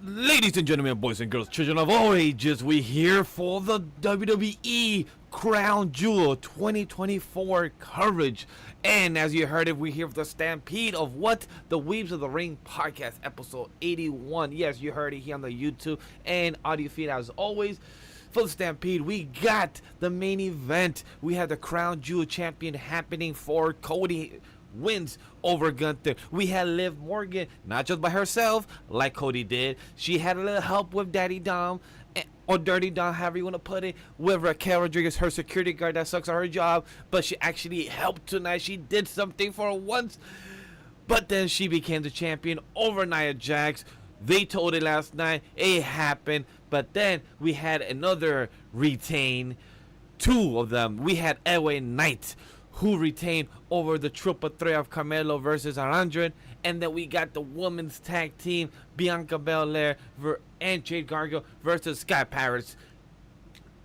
Ladies and gentlemen, boys and girls, children of all ages, we here for the WWE Crown Jewel 2024 coverage. And as you heard it, we're here for the Stampede of what? The Weebs of the Ring podcast, episode 81. Yes, you heard it here on the YouTube and audio feed as always. For the Stampede, we got the main event. We had the Crown Jewel Champion happening for Cody wins over Gunther. We had Liv Morgan, not just by herself, like Cody did. She had a little help with Daddy Dom, or Dirty Dom, however you want to put it, with Raquel Rodriguez, her security guard that sucks at her job, but she actually helped tonight. She did something for once. But then she became the champion over Nia Jax. They told it last night. It happened. But then we had another retain. Two of them. We had LA Knight, who retained over the triple threat of Carmelo versus 100. And then we got the women's tag team, Bianca Belair and Jade Cargill versus Sky Pirates,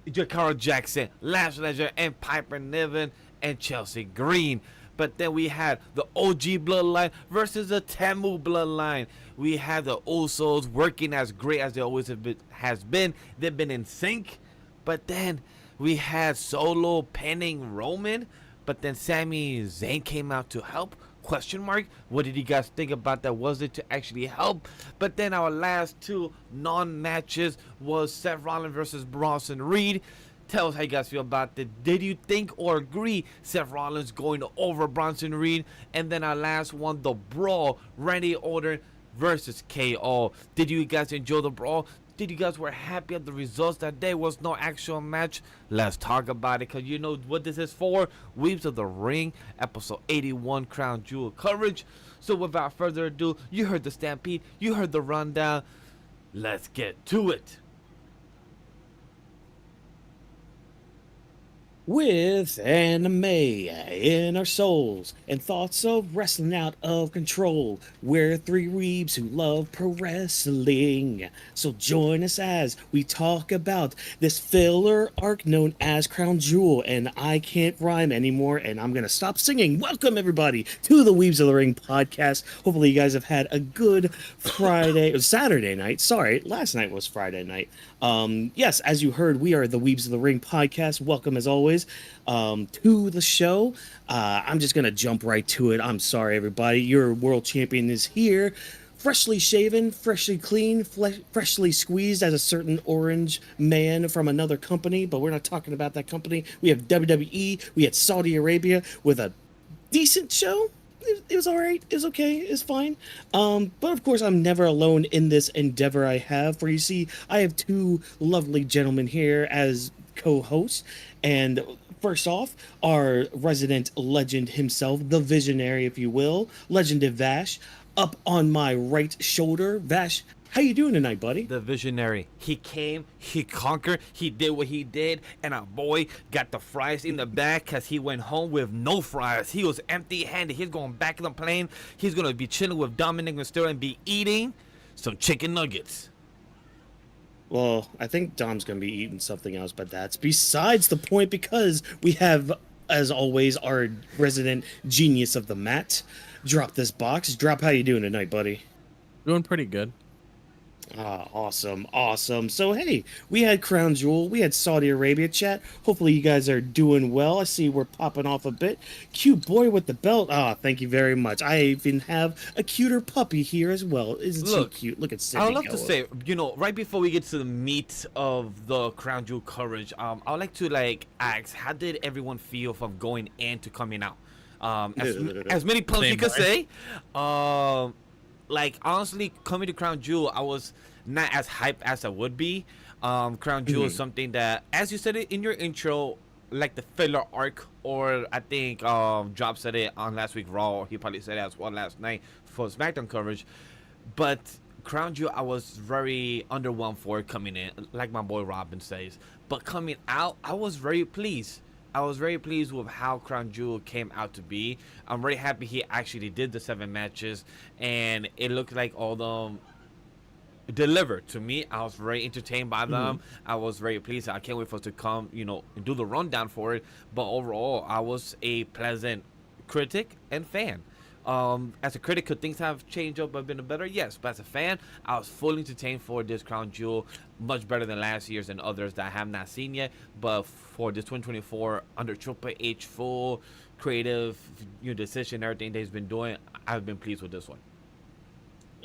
Jakara Jackson, Lash Legend, and Piper Niven and Chelsea Green. But then we had the OG Bloodline versus the Tama Bloodline. We had the Usos working as great as they always has been. They've been in sync. But then we had Solo pinning Roman. But then Sami Zayn came out to help? Question mark. What did you guys think about that? Was it to actually help? But then our last two non-matches was Seth Rollins versus Bronson Reed. Tell us how you guys feel about it. Did you think or agree Seth Rollins going over Bronson Reed? And then our last one, the brawl, Randy Orton versus KO. Did you guys enjoy the brawl? Did you guys were happy at the results that day? Was no actual match? Let's talk about it, because you know what this is for. Weebs of the Ring, episode 81 Crown Jewel coverage. So without further ado, you heard the Stampede, you heard the rundown. Let's get to it. With anime in our souls and thoughts of wrestling out of control, we're three weebs who love pro wrestling. So join us as we talk about this filler arc known as Crown Jewel. And I can't rhyme anymore, and I'm going to stop singing. Welcome, everybody, to the Weebs of the Ring podcast. Hopefully you guys have had a good Saturday night. Sorry, last night was Friday night. Yes, as you heard, we are the Weebs of the Ring podcast. Welcome, as always, to the show. I'm just gonna jump right to it. I'm sorry, everybody. Your world champion is here, freshly shaven, freshly clean, freshly squeezed as a certain orange man from another company, but we're not talking about that company. We have WWE, we had Saudi Arabia with a decent show. It was all right. It was okay. It's fine. But of course, I'm never alone in this endeavor I have. For you see, I have two lovely gentlemen here as co-hosts. And first off, our resident legend himself, the visionary, if you will, Legend of Vash, up on my right shoulder. Vash, how you doing tonight, buddy? The visionary. He came, he conquered, he did what he did, and our boy got the fries in the bag because he went home with no fries. He was empty-handed. He's going back in the plane. He's going to be chilling with Dominic Mysterio and be eating some chicken nuggets. Well, I think Dom's going to be eating something else, but that's besides the point, because we have, as always, our resident genius of the mat. Drop this box. Drop, how you doing tonight, buddy? Doing pretty good. Ah, awesome. So, hey, we had Crown Jewel, we had Saudi Arabia chat. Hopefully you guys are doing well. I see we're popping off a bit. Cute boy with the belt. Ah, thank you very much. I even have a cuter puppy here as well. Isn't she cute? Look at Cindy. I would love to say, right before we get to the meat of the Crown Jewel coverage, I would like to ask, how did everyone feel from going in to coming out? As many puns you could say. Honestly, coming to Crown Jewel, I was not as hyped as I would be. Crown Jewel is something that, as you said it in your intro, like the filler arc, or I think Job said it on last week Raw. He probably said it as well last night for SmackDown coverage. But Crown Jewel, I was very underwhelmed for it coming in, like my boy Robin says. But coming out, I was very pleased. I was very pleased with how Crown Jewel came out to be. I'm very happy he actually did the 7 matches, and it looked like all of them delivered to me. I was very entertained by them. I was very pleased. I can't wait for us to come, and do the rundown for it. But overall, I was a pleasant critic and fan. As a critic, could things have changed up a bit better? Yes, but as a fan, I was fully entertained for this Crown Jewel, much better than last year's and others that I have not seen yet. But for this 2024 under Triple H full creative decision, everything that he's been doing, I've been pleased with this one.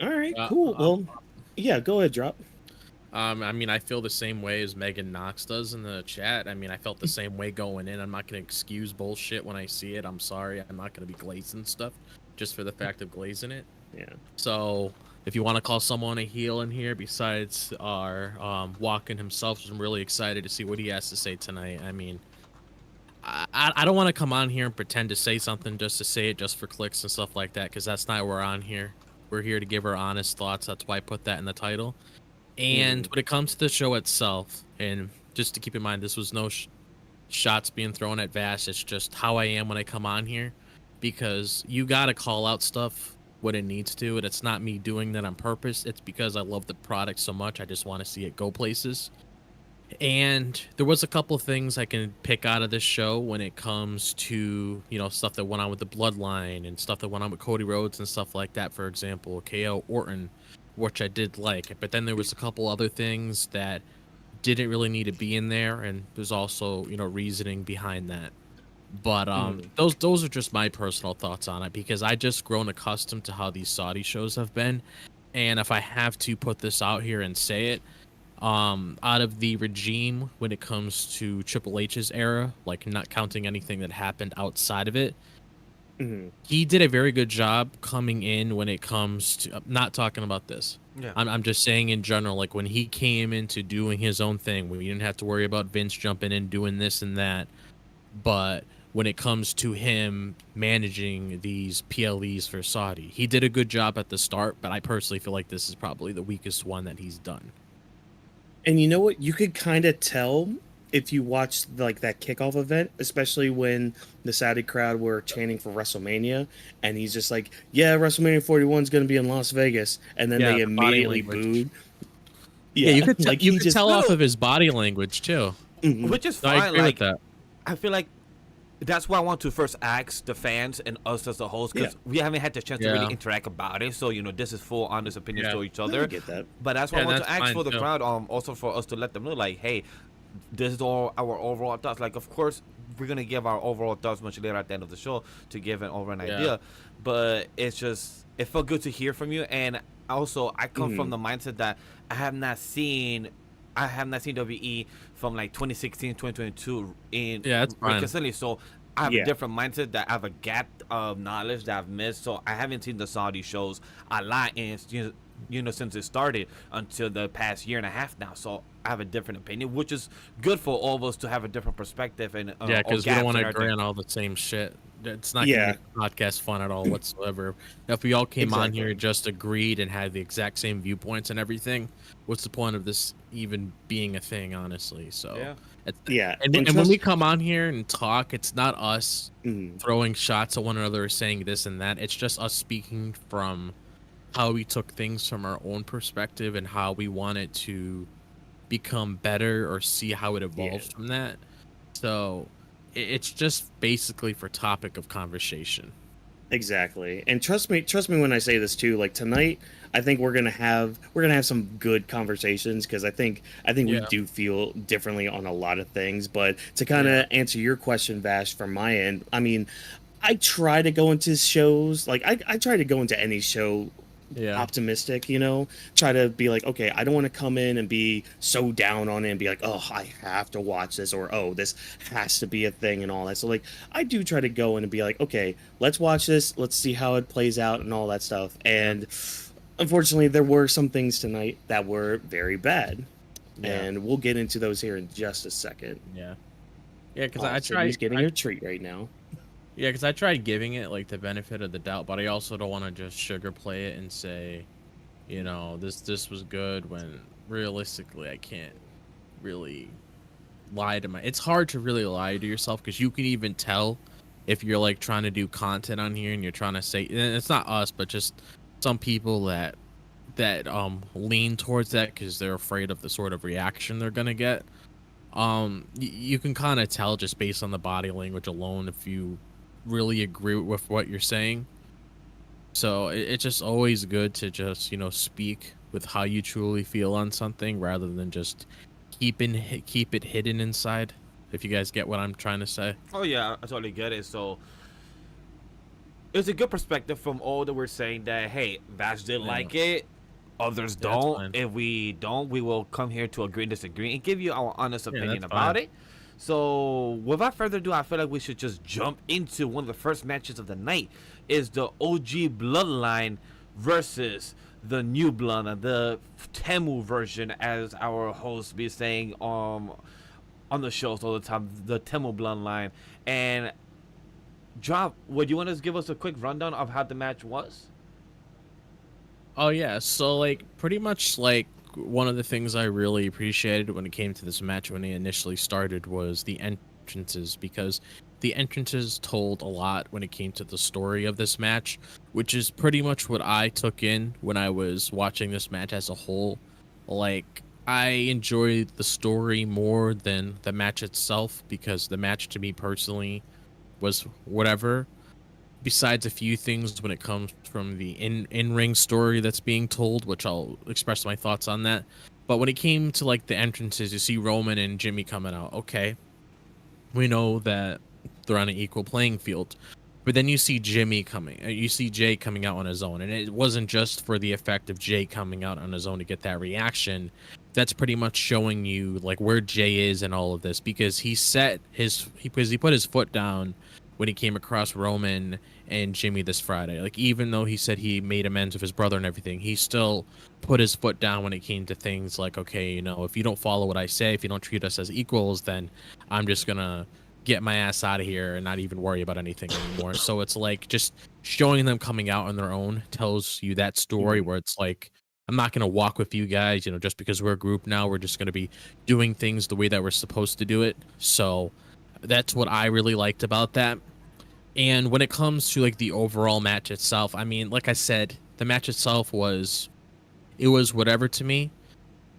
All right, cool. Well, yeah, go ahead, drop. I mean, I feel the same way as Megan Knox does in the chat. I mean, I felt the same way going in. I'm not going to excuse bullshit when I see it. I'm sorry. I'm not going to be glazing stuff just for the fact of glazing it. Yeah. So if you want to call someone a heel in here, besides our Walken himself, I'm really excited to see what he has to say tonight. I mean, I don't want to come on here and pretend to say something just to say it, just for clicks and stuff like that, because that's not what we're on here. We're here to give our honest thoughts. That's why I put that in the title. And when it comes to the show itself, and just to keep in mind, this was no shots being thrown at Vash. It's just how I am when I come on here, because you got to call out stuff when it needs to. And it's not me doing that on purpose. It's because I love the product so much. I just want to see it go places. And there was a couple of things I can pick out of this show when it comes to, stuff that went on with the Bloodline and stuff that went on with Cody Rhodes and stuff like that. For example, KO Orton, which I did like, but then there was a couple other things that didn't really need to be in there, and there's also reasoning behind that. But those are just my personal thoughts on it, because I just grown accustomed to how these Saudi shows have been, and if I have to put this out here and say it, out of the regime when it comes to Triple H's era, like not counting anything that happened outside of it, he did a very good job coming in when it comes to not talking about this. Yeah. I'm just saying in general, like when he came into doing his own thing, when you didn't have to worry about Vince jumping in doing this and that. But when it comes to him managing these PLEs for Saudi, he did a good job at the start, but I personally feel like this is probably the weakest one that he's done. And you know what? You could kind of tell if you watched like that kickoff event, especially when the Saudi crowd were chanting for WrestleMania, and he's just like, "Yeah, WrestleMania 41 is going to be in Las Vegas," and then they immediately booed. Yeah, you could like you could tell off of his body language too, which is fine. I agree with that. I feel like that's why I want to first ask the fans and us as the hosts, because we haven't had the chance to really interact about it. So this is full honest opinions to each other. I get that. But that's why I want to ask for the crowd, also for us to let them know, like, hey, this is all our overall thoughts. Like, of course, we're gonna give our overall thoughts much later at the end of the show to give an overall idea. But it's just, it felt good to hear from you. And also, I come from the mindset that I have not seen WE from like 2016, 2022 consistently. So I have a different mindset, that I have a gap of knowledge that I've missed. So I haven't seen the Saudi shows a lot, and since it started until the past year and a half now. So I have a different opinion, which is good for all of us to have a different perspective. And because we don't want to agree on all the same shit. It's not going to make the podcast fun at all whatsoever. If we all came on here and just agreed and had the exact same viewpoints and everything, what's the point of this even being a thing, honestly? So and when we come on here and talk, it's not us throwing shots at one another or saying this and that. It's just us speaking from how we took things from our own perspective and how we wanted to become better or see how it evolves from that. So it's just basically for topic of conversation. Exactly. And trust me when I say this too, like tonight I think we're gonna have some good conversations, because I think we do feel differently on a lot of things. But to kind of answer your question, Vash, from my end, I mean, I try to go into shows, like I try to go into any show optimistic, try to be like, okay, I don't want to come in and be so down on it and be like, oh, I have to watch this, or oh, this has to be a thing and all that. So like I do try to go in and be like, okay, let's watch this, let's see how it plays out and all that stuff. And unfortunately there were some things tonight that were very bad, and we'll get into those here in just a second. Because I tried. He's getting a treat right now. Yeah, because I tried giving it like the benefit of the doubt, but I also don't want to just sugar play it and say, this was good, when realistically I can't really lie to my. It's hard to really lie to yourself, because you can even tell if you're like trying to do content on here and you're trying to say, and it's not us, but just some people that lean towards that because they're afraid of the sort of reaction they're gonna get. You can kind of tell just based on the body language alone if you really agree with what you're saying. So it's just always good to just, speak with how you truly feel on something rather than just keep it hidden inside. If you guys get what I'm trying to say. Oh yeah, I totally get it. So it's a good perspective from all that we're saying that hey, Vash did Yeah. like it, others Yeah, that's don't. fine. If we don't, we will come here to agree and disagree and give you our honest Yeah, opinion that's about fine. it. So without further ado, I feel like we should just jump into one of the first matches of the night. Is the OG Bloodline versus the New Bloodline, the Temu version, as our host be saying on the shows all the time, the Temu Bloodline. And Drop, would you want to give us a quick rundown of how the match was? Oh yeah, so like pretty much like one of the things I really appreciated when it came to this match when it initially started was the entrances, because the entrances told a lot when it came to the story of this match, which is pretty much what I took in when I was watching this match as a whole. Like I enjoyed the story more than the match itself, because the match to me personally was whatever, besides a few things when it comes from the in-ring story that's being told, which I'll express my thoughts on that. But when it came to like the entrances, you see Roman and Jimmy coming out. Okay, we know that they're on an equal playing field. But then you see you see Jay coming out on his own, and it wasn't just for the effect of Jay coming out on his own to get that reaction. That's pretty much showing you like where Jay is in all of this, because he put his foot down when he came across Roman and Jimmy this Friday. Like even though he said he made amends with his brother and everything, he still put his foot down when it came to things like, okay, if you don't follow what I say, if you don't treat us as equals, then I'm just gonna get my ass out of here and not even worry about anything anymore. So it's like just showing them coming out on their own tells you that story where it's like, I'm not going to walk with you guys, just because we're a group now. We're just going to be doing things the way that we're supposed to do it. So that's what I really liked about that. And when it comes to like the overall match itself, I mean, like I said, the match itself was whatever to me.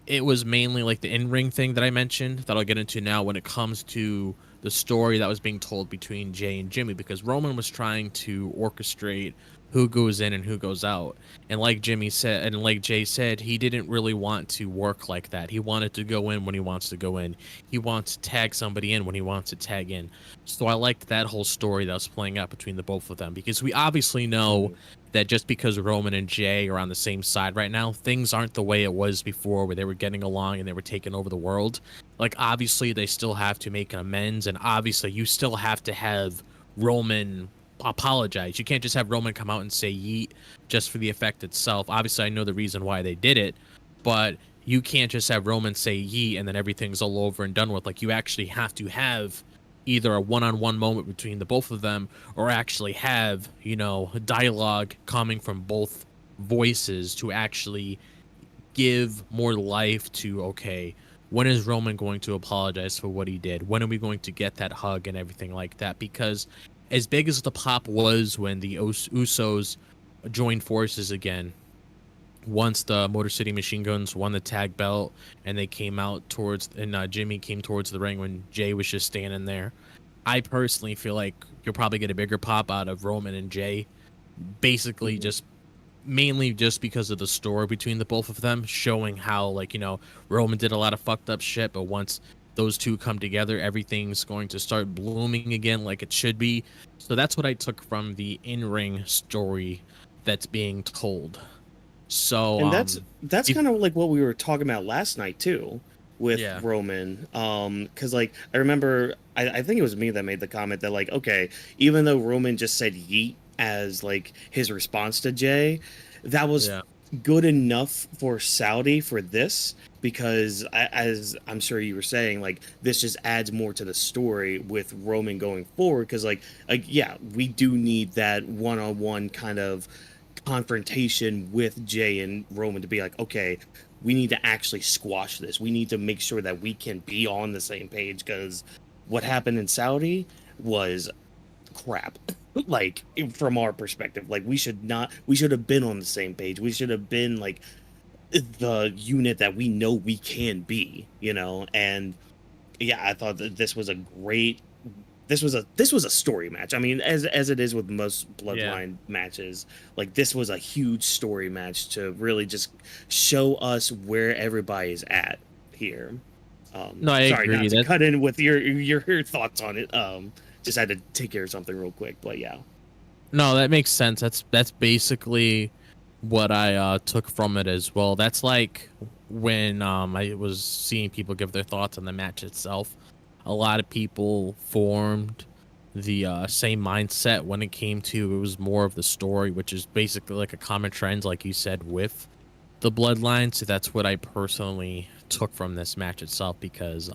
It was mainly like the in-ring thing that I mentioned that I'll get into now when it comes to the story that was being told between Jay and Jimmy, because Roman was trying to orchestrate who goes in and who goes out. And like Jimmy said, and like Jay said, he didn't really want to work like that. He wanted to go in when he wants to go in. He wants to tag somebody in when he wants to tag in. So I liked that whole story that was playing out between the both of them, because we obviously know that just because Roman and Jay are on the same side right now, things aren't the way it was before where they were getting along and they were taking over the world. Like, obviously, they still have to make amends, and obviously, you still have to have Roman apologize. You can't just have Roman come out and say yeet just for the effect itself. Obviously, I know the reason why they did it, but you can't just have Roman say yeet and then everything's all over and done with. Like, you actually have to have either a one-on-one moment between the both of them, or actually have, dialogue coming from both voices to actually give more life to, okay, when is Roman going to apologize for what he did? When are we going to get that hug and everything like that? Because as big as the pop was when the Usos joined forces again, once the Motor City Machine Guns won the tag belt and they came out Jimmy came towards the ring when Jay was just standing there, I personally feel like you'll probably get a bigger pop out of Roman and Jay, basically just mainly just because of the story between the both of them, showing how, like, Roman did a lot of fucked up shit, but once those two come together, everything's going to start blooming again like it should be. So that's what I took from the in-ring story that's being told. So And that's kind of like what we were talking about last night too with Yeah. Roman. Because like I remember, I think it was me that made the comment that like, okay, even though Roman just said yeet as like his response to Jay, that was good enough for Saudi for this, because as I'm sure you were saying, like this just adds more to the story with Roman going forward, because like yeah, we do need that one-on-one kind of confrontation with Jay and Roman to be like, okay, we need to actually squash this. We need to make sure that we can be on the same page, because what happened in Saudi was crap. Like, from our perspective, like we should have been on the same page. We should have been like the unit that we know we can be, And yeah, I thought that this was a great this was a story match. I mean, as it is with most Bloodline matches, like this was a huge story match to really just show us where everybody is at here. No, I sorry, agree. not to cut in with your thoughts on it. Just had to take care of something real quick, but yeah. No, that makes sense. That's basically what I took from it as well. That's like when I was seeing people give their thoughts on the match itself. A lot of people formed the same mindset when it came to it was more of the story, which is basically like a common trend, like you said, with the Bloodline. So that's what I personally took from this match itself, because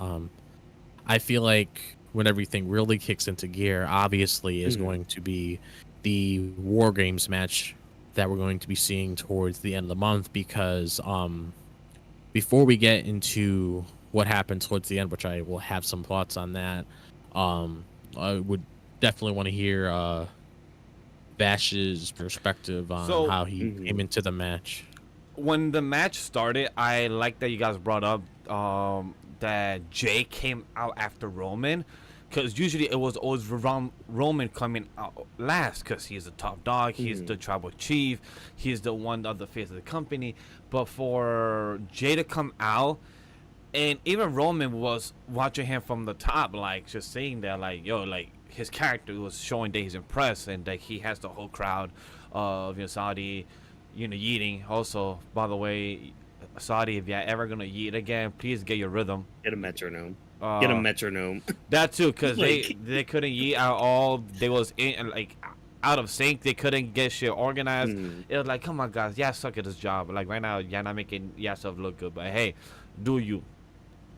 I feel like when everything really kicks into gear, obviously is going to be the War Games match that we're going to be seeing towards the end of the month, because before we get into what happened towards the end, which I will have some thoughts on that, I would definitely want to hear Vash's perspective on how he came into the match. When the match started, I like that you guys brought up that Jay came out after Roman, because usually it was always Roman coming out last, because he's the top dog, he's the tribal chief, he's the one of the face of the company. But for Jay to come out, and even Roman was watching him from the top, like just saying that, like, yo, like his character was showing that he's impressed, and that he has the whole crowd of, you know, Saudi, you know, yeeting. Also, by the way, Saudi, if you're ever gonna yeet again, please get your rhythm. Get a metronome. Get a metronome. That too, because Like- they couldn't yeet at all. They was in like out of sync. They couldn't get shit organized. It was like, come on, guys, yeah, suck at this job. Like right now, you're not making yourself look good. But hey, do you?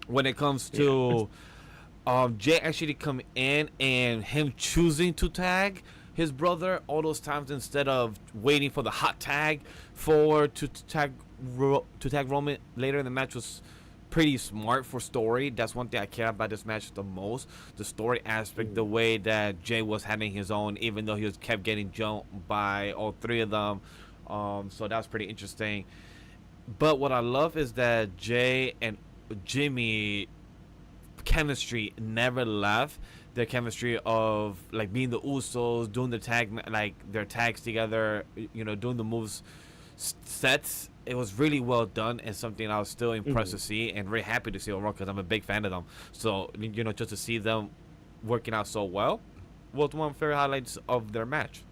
When it comes to Jay actually come in and him choosing to tag his brother all those times instead of waiting for the hot tag to tag Roman later in the match was pretty smart for story. That's one thing I care about this match the most, the story aspect, the way that Jay was having his own, even though he was kept getting jumped by all three of them. So that's pretty interesting. But what I love is that Jay and Jimmy chemistry never left. Their chemistry of like being the Usos, doing the tag, like their tags together, you know, doing the moves sets. It was really well done, and something I was still impressed to see, and very happy to see overall, because I'm a big fan of them. So, you know, just to see them working out so well was one of the favorite highlights of their match.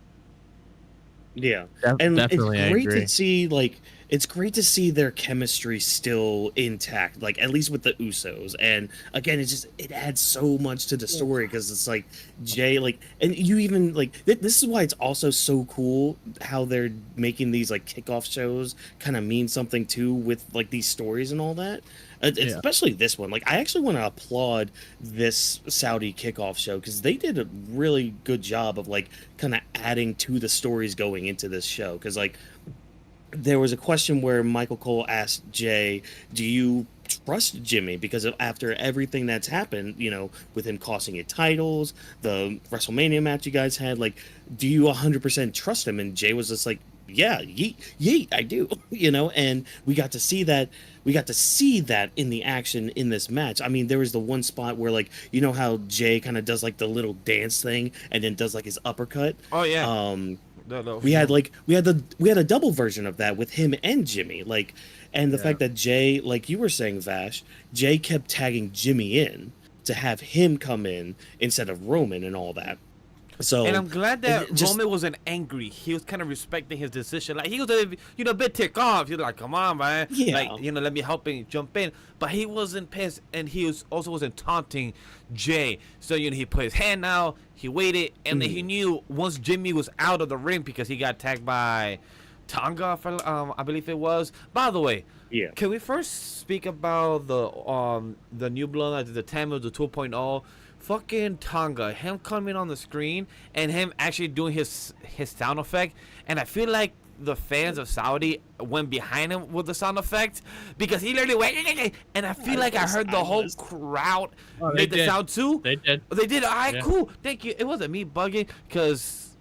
Yeah, and Definitely, it's great I agree. to see, like, it's great to see their chemistry still intact, like at least with the Usos. And again, it adds so much to the story, because it's like Jay, like, and you even like this is why it's also so cool how they're making these like kickoff shows kind of mean something too, with like these stories and all that. Especially this one. Like, I actually want to applaud this Saudi kickoff show, because they did a really good job of like kind of adding to the stories going into this show. Because like, there was a question where Michael Cole asked Jay, do you trust Jimmy? Because after everything that's happened, you know, with him costing you titles, the WrestleMania match you guys had, like, do you 100% trust him? And Jay was just like, yeah, yeet, I do, you know. And we got to see that in the action in this match. I mean, there was the one spot where, like, you know how Jay kind of does like the little dance thing and then does like his uppercut. Oh yeah. We had a double version of that with him and Jimmy, like, and the fact that Jay, like you were saying, Vash, Jay kept tagging Jimmy in to have him come in instead of Roman and all that. So, and I'm glad that Roman wasn't angry. He was kind of respecting his decision. Like, he was a bit ticked off. He was like, come on, man. Yeah. Like, you know, let me help him jump in. But he wasn't pissed, and he wasn't taunting Jay. So, you know, he put his hand out, he waited, and then he knew once Jimmy was out of the ring, because he got tagged by Tonga, I believe it was. By the way, can we first speak about the new blood, the Tama, the 2.0? Fucking Tonga, him coming on the screen and him actually doing his sound effect, and I feel like the fans of Saudi went behind him with the sound effect, because he literally went, and I feel like I heard the whole crowd make the sound too. They did. They did. All right, cool. Thank you. It wasn't me bugging, because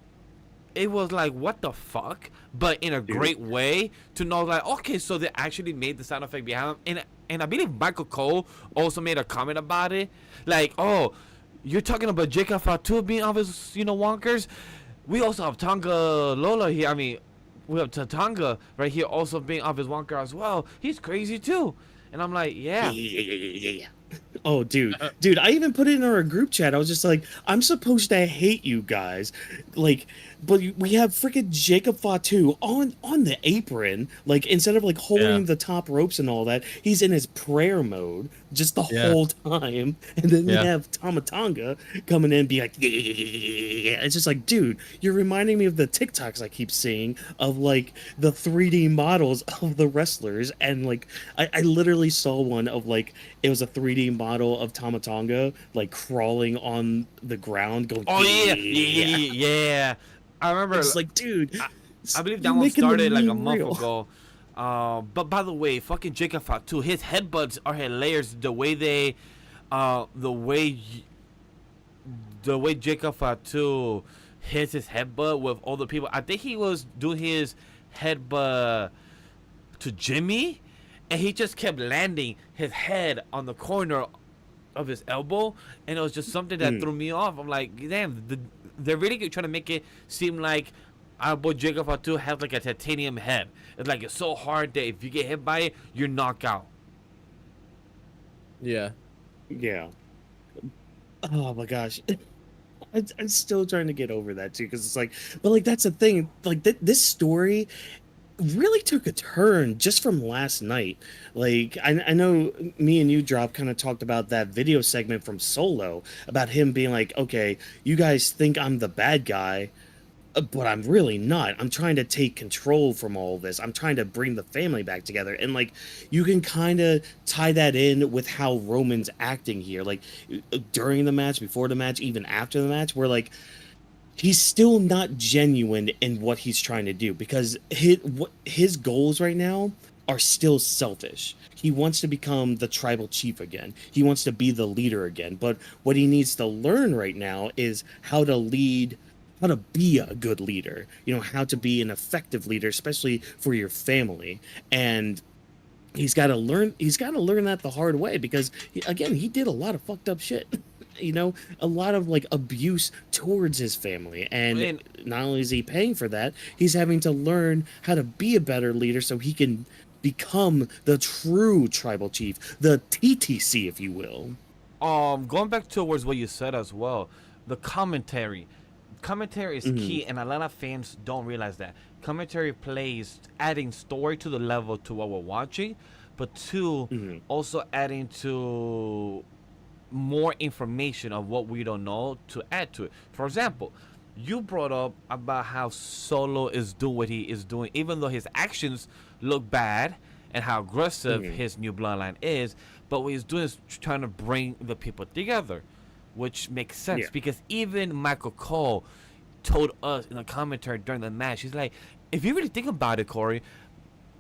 it was like, what the fuck? But in a great way to know, like, okay, so they actually made the sound effect behind him, and I believe Michael Cole also made a comment about it, like, oh, You're talking about Jacob Fatu being off his, wonkers. We also have Tonga Lola here. I mean, we have Tonga right here also being off his wonker as well. He's crazy too. And I'm like, yeah. Yeah. Oh, dude, I even put it in our group chat. I was just like, I'm supposed to hate you guys, like, but we have freaking Jacob Fatu on the apron, like instead of like holding the top ropes and all that, he's in his prayer mode just the whole time. And then we have Tama Tonga coming in, and be like, yeah. It's just like, dude, you're reminding me of the TikToks I keep seeing of like the 3D models of the wrestlers, and like I literally saw one of like it was a 3D model of Tama Tonga like crawling on the ground going, oh yeah. I remember it's like, dude, I believe that one started like a month ago. But by the way, fucking Jacob Fatu, his headbutts are hilarious. The way Jacob Fatu hits his headbutt with all the people. I think he was doing his headbutt to Jimmy, and he just kept landing his head on the corner of his elbow, and it was just something that threw me off. I'm like, damn, they're really trying to make it seem like our boy Jacob Fatu has like a titanium head. It's like it's so hard that if you get hit by it, you're knocked out. Yeah. Oh my gosh. I'm still trying to get over that too, because it's like, but like that's the thing, like this story really took a turn just from last night. Like I know me and you kind of talked about that video segment from Solo about him being like, okay, you guys think I'm the bad guy, but I'm really not. I'm trying to take control from all this. I'm trying to bring the family back together. And like you can kind of tie that in with how Roman's acting here, like during the match, before the match, even after the match, where like he's still not genuine in what he's trying to do, because his goals right now are still selfish. He wants to become the tribal chief again. He wants to be the leader again. But what he needs to learn right now is how to be a good leader, how to be an effective leader, especially for your family. And he's got to learn that the hard way, because he did a lot of fucked up shit. A lot of like abuse towards his family, and not only is he paying for that, he's having to learn how to be a better leader so he can become the true tribal chief, the TTC, if you will. Going back towards what you said as well, the commentary is key, and a lot of fans don't realize that commentary plays adding story to the level to what we're watching, but also adding to more information of what we don't know to add to it. For example, you brought up about how Solo is doing what he is doing, even though his actions look bad, and how aggressive his new bloodline is, but what he's doing is trying to bring the people together, which makes sense, because even Michael Cole told us in the commentary during the match, he's like, if you really think about it, Corey,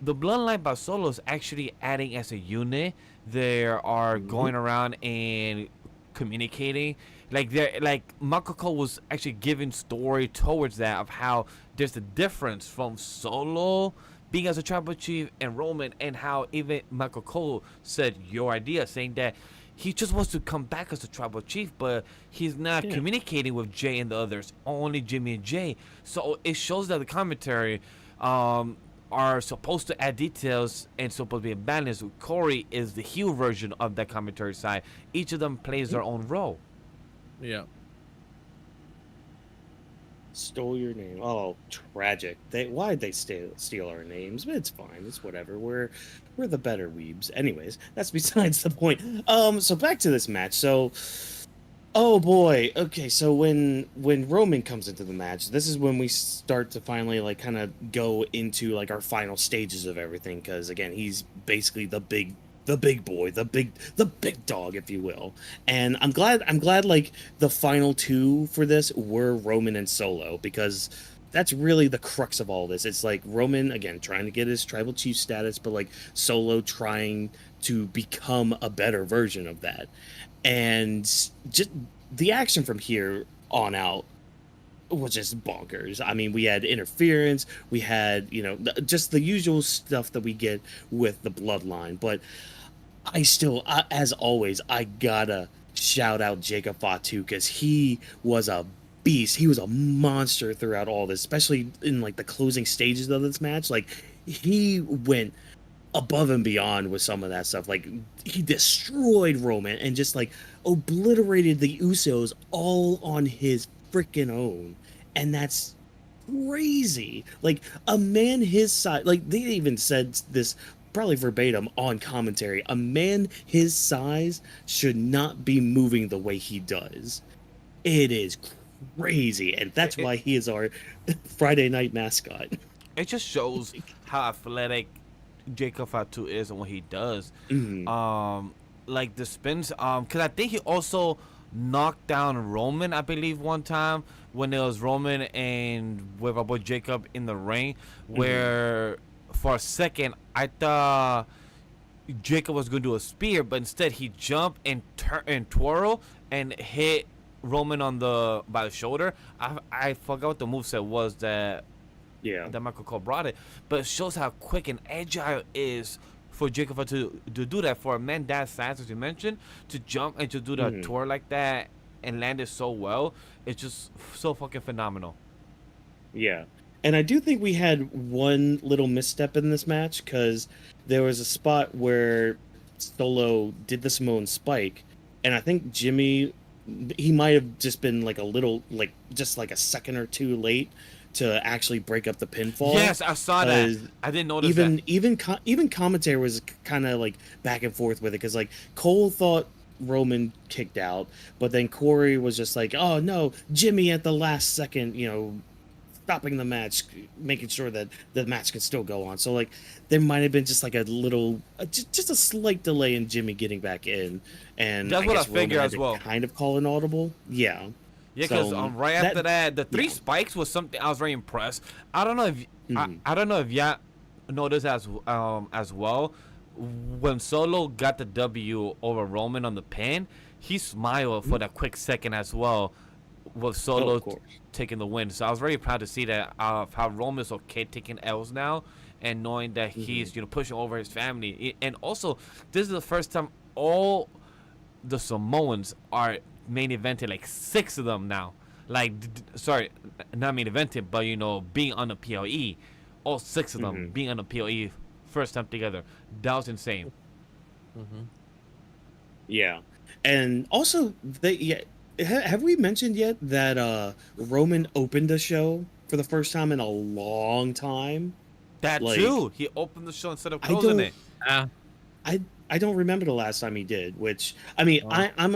the bloodline by Solo is actually adding as a unit. They are going around and communicating. Like Michael Cole was actually giving story towards that of how there's a difference from Solo being as a tribal chief and Roman, and how even Michael Cole said your idea, saying that he just wants to come back as a tribal chief, but he's not communicating with Jay and the others, only Jimmy and Jay. So it shows that the commentary are supposed to add details and supposed to be balanced. Corey is the heel version of that commentary side. Each of them plays their own role. Yeah. Stole your name. Oh, tragic. Why'd they steal our names? But it's fine. It's whatever. We're the better weebs. Anyways, that's besides the point. So back to this match. So, oh boy. Okay, so when Roman comes into the match, this is when we start to finally like kind of go into like our final stages of everything, because again, he's basically the big boy, the big dog, if you will. And I'm glad like the final two for this were Roman and Solo, because that's really the crux of all this. It's like Roman again trying to get his tribal chief status, but like Solo trying to become a better version of that. And just the action from here on out was just bonkers. I mean, we had interference, we had, just the usual stuff that we get with the bloodline. But I still, as always, I gotta shout out Jacob Fatu because he was a beast. He was a monster throughout all this, especially in like the closing stages of this match. Like he went above and beyond with some of that stuff. Like he destroyed Roman and just like obliterated the Usos all on his freaking own. And that's crazy. Like a man his size, like they even said this probably verbatim on commentary. A man his size should not be moving the way he does. It is crazy, and that's why he is our Friday night mascot. It just shows how athletic Jacob Fatu is and what he does. Like the spins, because I think he also knocked down Roman, I believe, one time when it was Roman and with our boy Jacob in the ring, where for a second I thought Jacob was going to do a spear, but instead he jumped and twirl and hit Roman by the shoulder. I forgot what the moveset was that Michael Cole brought it, but it shows how quick and agile it is for Jacob to do that. For a man that size, as you mentioned, to jump and to do that twirl like that and land it so well, it's just so fucking phenomenal. Yeah. And I do think we had one little misstep in this match because there was a spot where Solo did the Samoan spike, and I think Jimmy, he might have just been like a little, like just like a second or two late to actually break up the pinfall. Yes, I saw that. I didn't notice that. Even commentary was kind of like back and forth with it because like Cole thought Roman kicked out, but then Corey was just like, oh no, Jimmy at the last second, stopping the match, making sure that the match could still go on. So like there might have been just like a little, just a slight delay in Jimmy getting back in, and that's what I figured as well. Kind of call an audible, yeah. Yeah, because right after that, the three spikes was something I was very impressed. I don't know if I don't know if y'all noticed as well. When Solo got the W over Roman on the pin, he smiled for that quick second as well, with Solo taking the win. So I was very proud to see that how Roman's okay taking L's now and knowing that he's pushing over his family. And also, this is the first time all the Samoans are main evented, like 6 of them now. Like, sorry, not main evented, but being on the PLE, all 6 of them being on the PLE first time together. That was insane. Yeah, and also have we mentioned yet that Roman opened the show for the first time in a long time? That too. He opened the show instead of closing it. I don't remember the last time he did. Which I mean, I've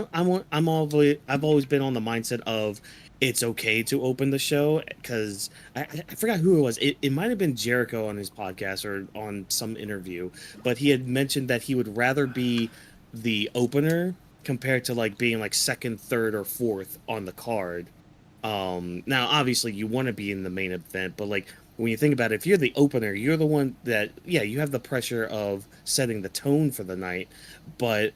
always been on the mindset of it's okay to open the show because I forgot who it was. It might have been Jericho on his podcast or on some interview, but he had mentioned that he would rather be the opener compared to like being like second, third, or fourth on the card. Now obviously you want to be in the main event, but like when you think about it, if you're the opener, you're the one that you have the pressure of setting the tone for the night, but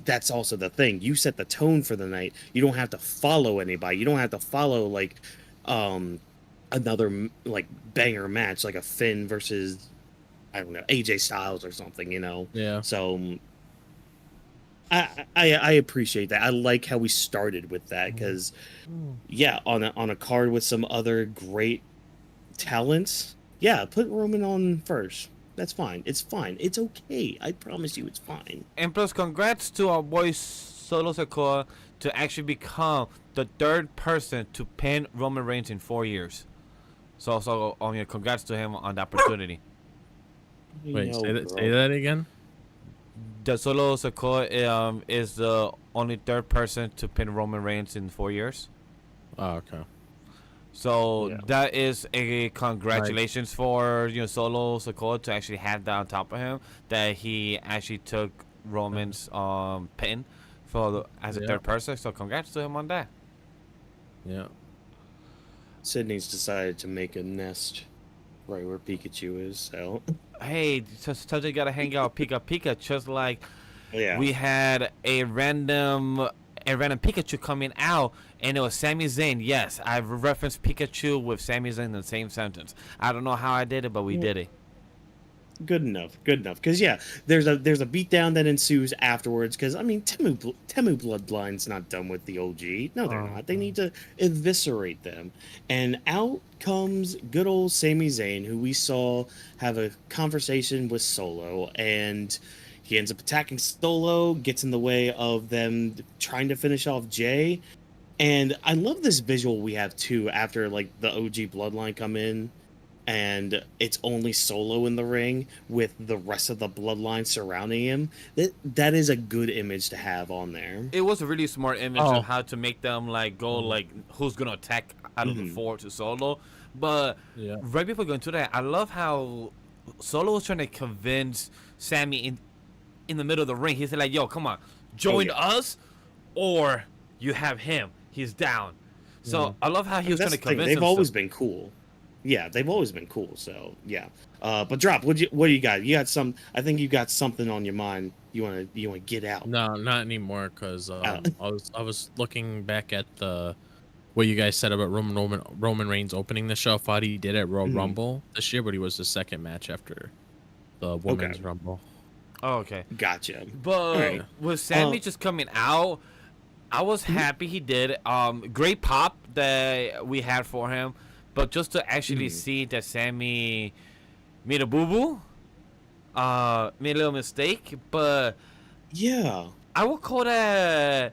that's also the thing. You set the tone for the night. You don't have to follow anybody. You don't have to follow like another like banger match like a Finn versus I don't know, AJ Styles or something, Yeah. So I appreciate that. I like how we started with that because on a card with some other great talents, put Roman on first. That's fine. It's fine. It's okay. I promise you it's fine. And plus, congrats to our boy Solo Sikoa to actually become the 3rd person to pin Roman Reigns in 4 years. So congrats to him on the opportunity. Wait, say that again? The Solo Sikoa is the only 3rd person to pin Roman Reigns in 4 years. Oh, okay. So that is a congratulations for Solo Sikoa to actually have that on top of him, that he actually took Roman's pin as a 3rd person. So congrats to him on that. Yeah. Sydney's decided to make a nest right where Pikachu is. So hey, sometimes you gotta hang out with Pika, just like we had a random Pikachu coming out, and it was Sami Zayn. Yes, I've referenced Pikachu with Sami Zayn in the same sentence. I don't know how I did it, but we did it. Good enough. Good enough. Because yeah, there's a beatdown that ensues afterwards. Because I mean, Temu Bloodline's not done with the OG. No, they're not. They need to eviscerate them. And out comes good old Sami Zayn, who we saw have a conversation with Solo, and he ends up attacking Solo, gets in the way of them trying to finish off Jay. And I love this visual we have too after like the OG Bloodline come in and it's only Solo in the ring with the rest of the bloodline surrounding him. That is a good image to have on there. It was a really smart image of how to make them like go like who's gonna attack out of the four to Solo. But right before going to that, I love how Solo was trying to convince Sami in the middle of the ring. He said like, "Yo, come on, join us, or you have him. He's down." So I love how he was trying to convince. They've always been cool. Yeah, they've always been cool. So yeah, but Drop, what do you got? You got some? I think you got something on your mind. You wanna get out? No, not anymore. Cause I was looking back at what you guys said about Roman Reigns opening the show. I thought he did at Royal Rumble this year, but he was the second match after the Women's Rumble. Oh, okay, gotcha. But with Sami just coming out, I was happy he did. Great pop that we had for him. But just to actually see that Sami made a boo-boo, made a little mistake, but yeah, I would call that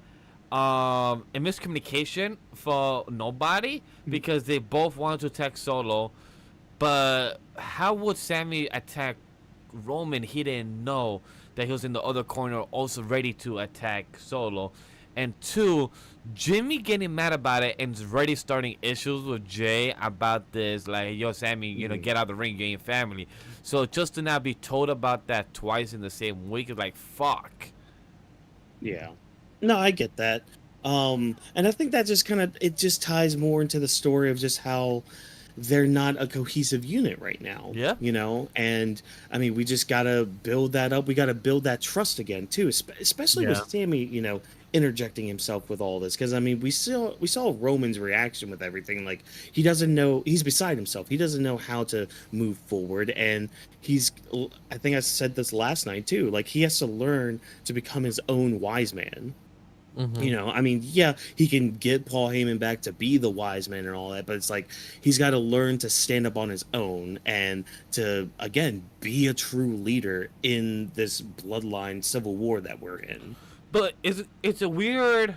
a miscommunication for nobody because they both wanted to attack Solo, but how would Sami attack Roman? He didn't know that he was in the other corner also ready to attack Solo. And two, Jimmy getting mad about it and already starting issues with Jay about this, like, yo, Sami, get out of the ring, you're in family. So just to not be told about that twice in the same week is like, fuck. Yeah. No, I get that. And I think that just it just ties more into the story of just how they're not a cohesive unit right now. Yeah. And I mean, we just got to build that up. We got to build that trust again, too, especially with Sami, interjecting himself with all this. Because, I mean, we saw Roman's reaction with everything. Like, he doesn't know. He's beside himself. He doesn't know how to move forward. And I think I said this last night, too. Like, he has to learn to become his own wise man. I mean, yeah, he can get Paul Heyman back to be the wise man and all that, but it's like he's got to learn to stand up on his own and to, again, be a true leader in this bloodline civil war that we're in. But it's a weird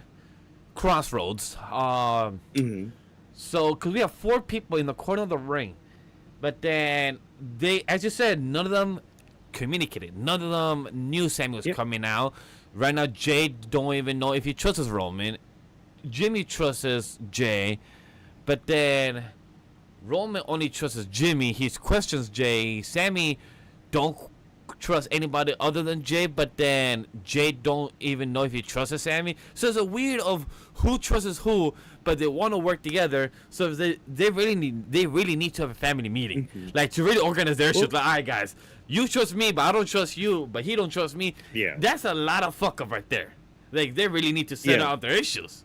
crossroads. So, because we have four people in the corner of the ring, but then they, as you said, none of them communicated. None of them knew Sami was coming out. Right now, Jay don't even know if he trusts Roman. Jimmy trusts Jay, but then Roman only trusts Jimmy. He questions Jay. Sami don't trust anybody other than Jay, but then Jay don't even know if he trusts Sami. So it's a weird of who trusts who, but they want to work together. So they really need to have a family meeting, like to really organize their shit. Like, all right, guys. You trust me, but I don't trust you, but he don't trust me. Yeah. That's a lot of fuck up right there. Like, they really need to settle out their issues.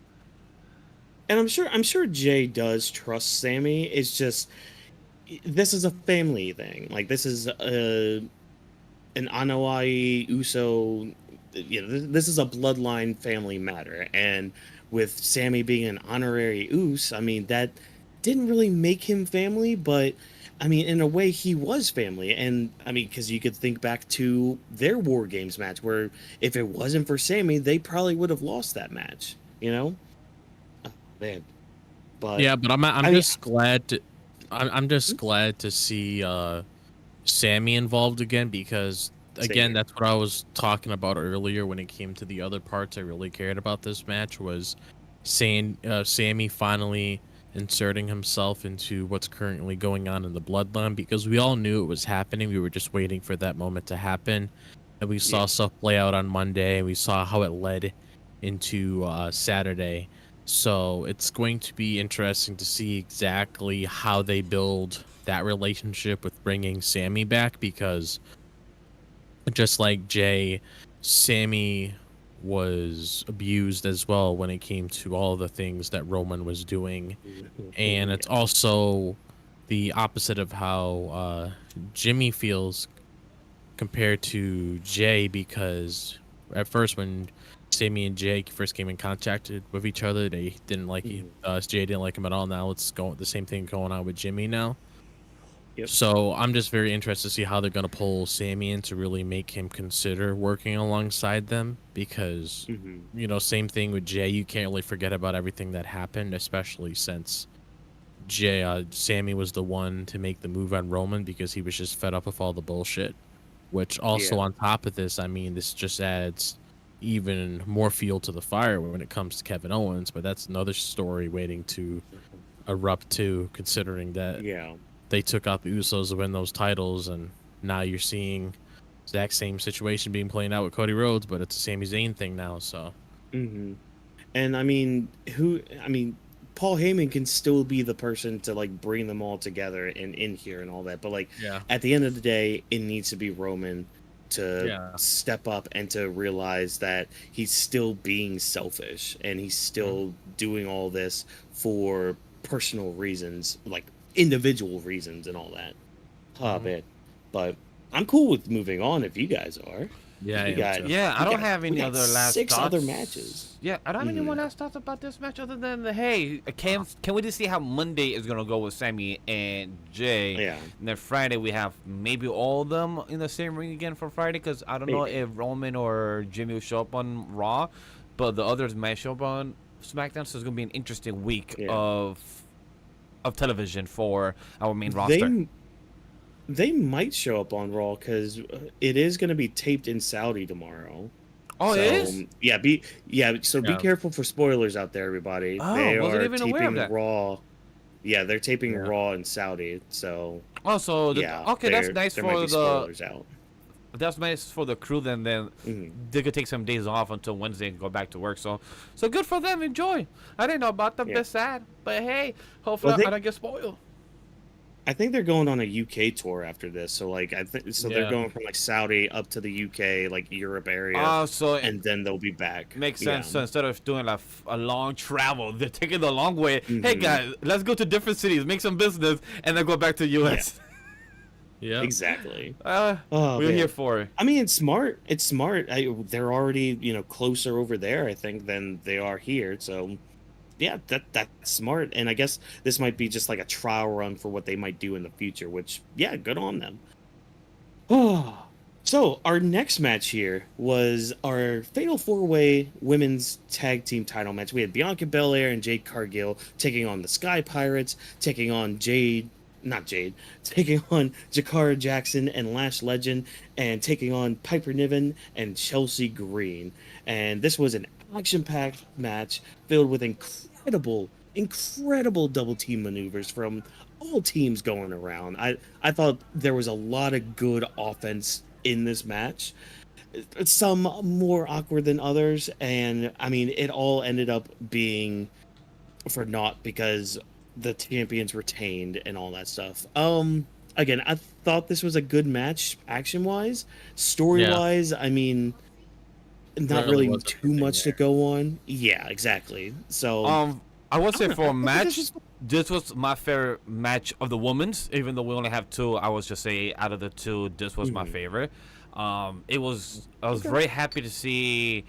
And I'm sure Jay does trust Sami. It's just, this is a family thing. Like, this is an Anoa'i Uso, this is a bloodline family matter. And with Sami being an honorary Us, I mean, that didn't really make him family, but I mean, in a way, he was family. And I mean, because you could think back to their War Games match, where if it wasn't for Sami, they probably would have lost that match. Oh, man. But yeah, but I'm just glad to see Sami involved again, because again, that's what I was talking about earlier when it came to the other parts I really cared about this match, was saying Sami finally inserting himself into what's currently going on in the bloodline, because we all knew it was happening. We were just waiting for that moment to happen, and we saw stuff play out on Monday, and we saw how it led into Saturday. So it's going to be interesting to see exactly how they build that relationship with bringing Sami back, because just like Jay, Sami was abused as well when it came to all the things that Roman was doing. And it's also the opposite of how Jimmy feels compared to Jay, because at first when Sammy and Jay first came in contact with each other, they didn't like Jay didn't like him at all. Now it's going the same thing going on with Jimmy now. Yep. So I'm just very interested to see how they're going to pull Sammy in to really make him consider working alongside them, because you know, same thing with Jay. You can't really forget about everything that happened, especially since Sammy was the one to make the move on Roman because he was just fed up with all the bullshit. Which also on top of this, I mean, this just adds even more fuel to the fire when it comes to Kevin Owens. But that's another story waiting to erupt too, considering that they took out the Usos to win those titles, and now you're seeing exact same situation being played out with Cody Rhodes, but it's a Sami Zayn thing now. So, and I mean, Paul Heyman can still be the person to like bring them all together and in here and all that, but like at the end of the day, it needs to be Roman to step up and to realize that he's still being selfish and he's still doing all this for personal reasons, like individual reasons and all that. Man. But I'm cool with moving on if you guys are. I don't have any other last 6 thoughts. other matches. Yeah, I don't have any more last thoughts about this match other than can we just see how Monday is gonna go with Sammy and Jay? Yeah. And then Friday we have maybe all of them in the same ring again for Friday, because I don't know if Roman or Jimmy will show up on Raw, but the others might show up on SmackDown. So it's gonna be an interesting week of television for our main roster. They might show up on Raw because it is going to be taped in Saudi tomorrow. Oh, so, it is? Be careful for spoilers out there, everybody. Oh, they wasn't are even aware of taping that. Raw. Yeah, they're taping Raw in Saudi. So that's nice there for might be spoilers out. That's nice for the crew. Then they could take some days off until Wednesday and go back to work. So good for them. Enjoy. I didn't know about them. They're sad, but hey, hopefully I don't get spoiled. I think they're going on a UK tour after this. So like they're going from like Saudi up to the UK, like Europe area. And then they'll be back. Makes sense. So instead of doing like a long travel, they're taking the long way. Hey guys, let's go to different cities, make some business, and then go back to the US. Yeah, exactly. We're here for it. I mean, it's smart. It's smart. They're already closer over there, I think, than they are here. So yeah, that's smart. And I guess this might be just like a trial run for what they might do in the future, which, good on them. So our next match here was our Fatal 4-Way Women's Tag Team title match. We had Bianca Belair and Jade Cargill taking on the Sky Pirates, taking on taking on Jakara Jackson and Lash Legend, and taking on Piper Niven and Chelsea Green. And this was an action-packed match filled with incredible double team maneuvers from all teams going around. I thought there was a lot of good offense in this match, some more awkward than others, and I mean it all ended up being for naught because the champions retained and all that stuff. Again, I thought this was a good match action wise. Story wise, I mean, not really too much to go on. Yeah, exactly. So I would say for a match, this was my favorite match of the women's. Even though we only have 2, I would just say out of the 2, this was my favorite. I was very happy to see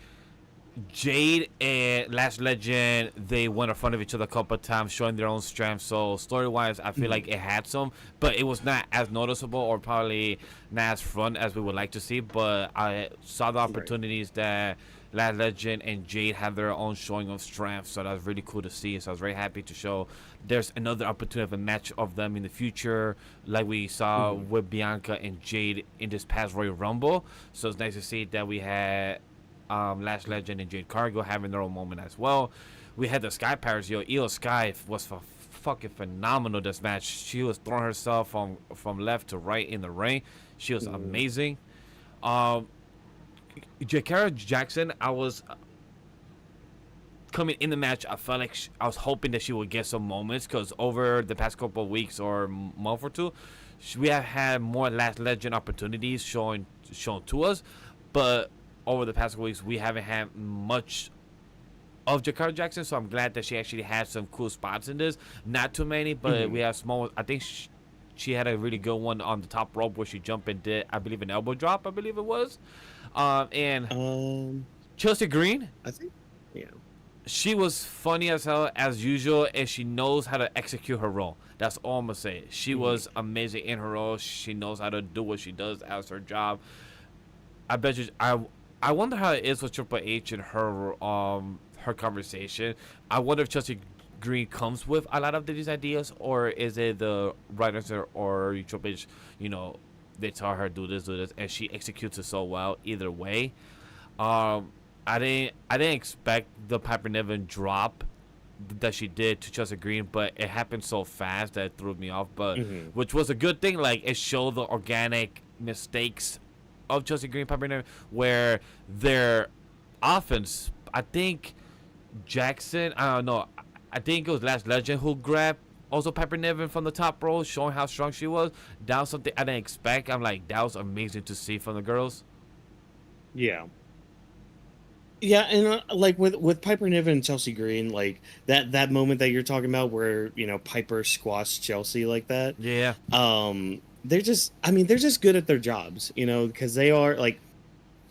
Jade and Lash Legend. They went in front of each other a couple of times, showing their own strength. So story-wise, I feel like it had some, but it was not as noticeable or probably not as fun as we would like to see. But I saw the opportunities that Lash Legend and Jade have their own showing of strength, so that was really cool to see. So I was very happy to show there's another opportunity of a match of them in the future, like we saw with Bianca and Jade in this past Royal Rumble. So it's nice to see that we had Lash Legend and Jade Cargill having their own moment as well. We had the Sky Pirates. Io Sky was fucking phenomenal this match. She was throwing herself from left to right in the ring. She was amazing. Jakara Jackson, I was coming in the match, I felt like I was hoping that she would get some moments, because over the past couple of weeks or month or two, we have had more Last Legend opportunities shown to us, but over the past couple weeks we haven't had much of Jakara Jackson. So I'm glad that she actually had some cool spots in this. Not too many, but we have small. I think She had a really good one on the top rope where she jumped and did, I believe, an elbow drop. I believe it was. And Chelsea Green, I think, yeah. she was funny as hell as usual, and she knows how to execute her role. That's all I'm gonna say. She was amazing in her role. She knows how to do what she does as her job. I bet you. I wonder how it is with Triple H and her conversation. I wonder if Chelsea Green comes with a lot of these ideas, or is it the writers or Triple H? They tell her do this, and she executes it so well. Either way, I didn't expect the Piper Niven drop that she did to Chelsea Green, but it happened so fast that it threw me off. But which was a good thing. Like, it showed the organic mistakes of Chelsea Green, Piper Niven, where their offense, I think Jackson, I don't know, I think it was Last Legend who grabbed also Piper Niven from the top row, showing how strong she was. That was something I didn't expect. I'm like, that was amazing to see from the girls. Yeah. Yeah, and like with Piper Niven and Chelsea Green, like that moment that you're talking about where, Piper squashed Chelsea like that. Yeah. They're just good at their jobs, because they are like,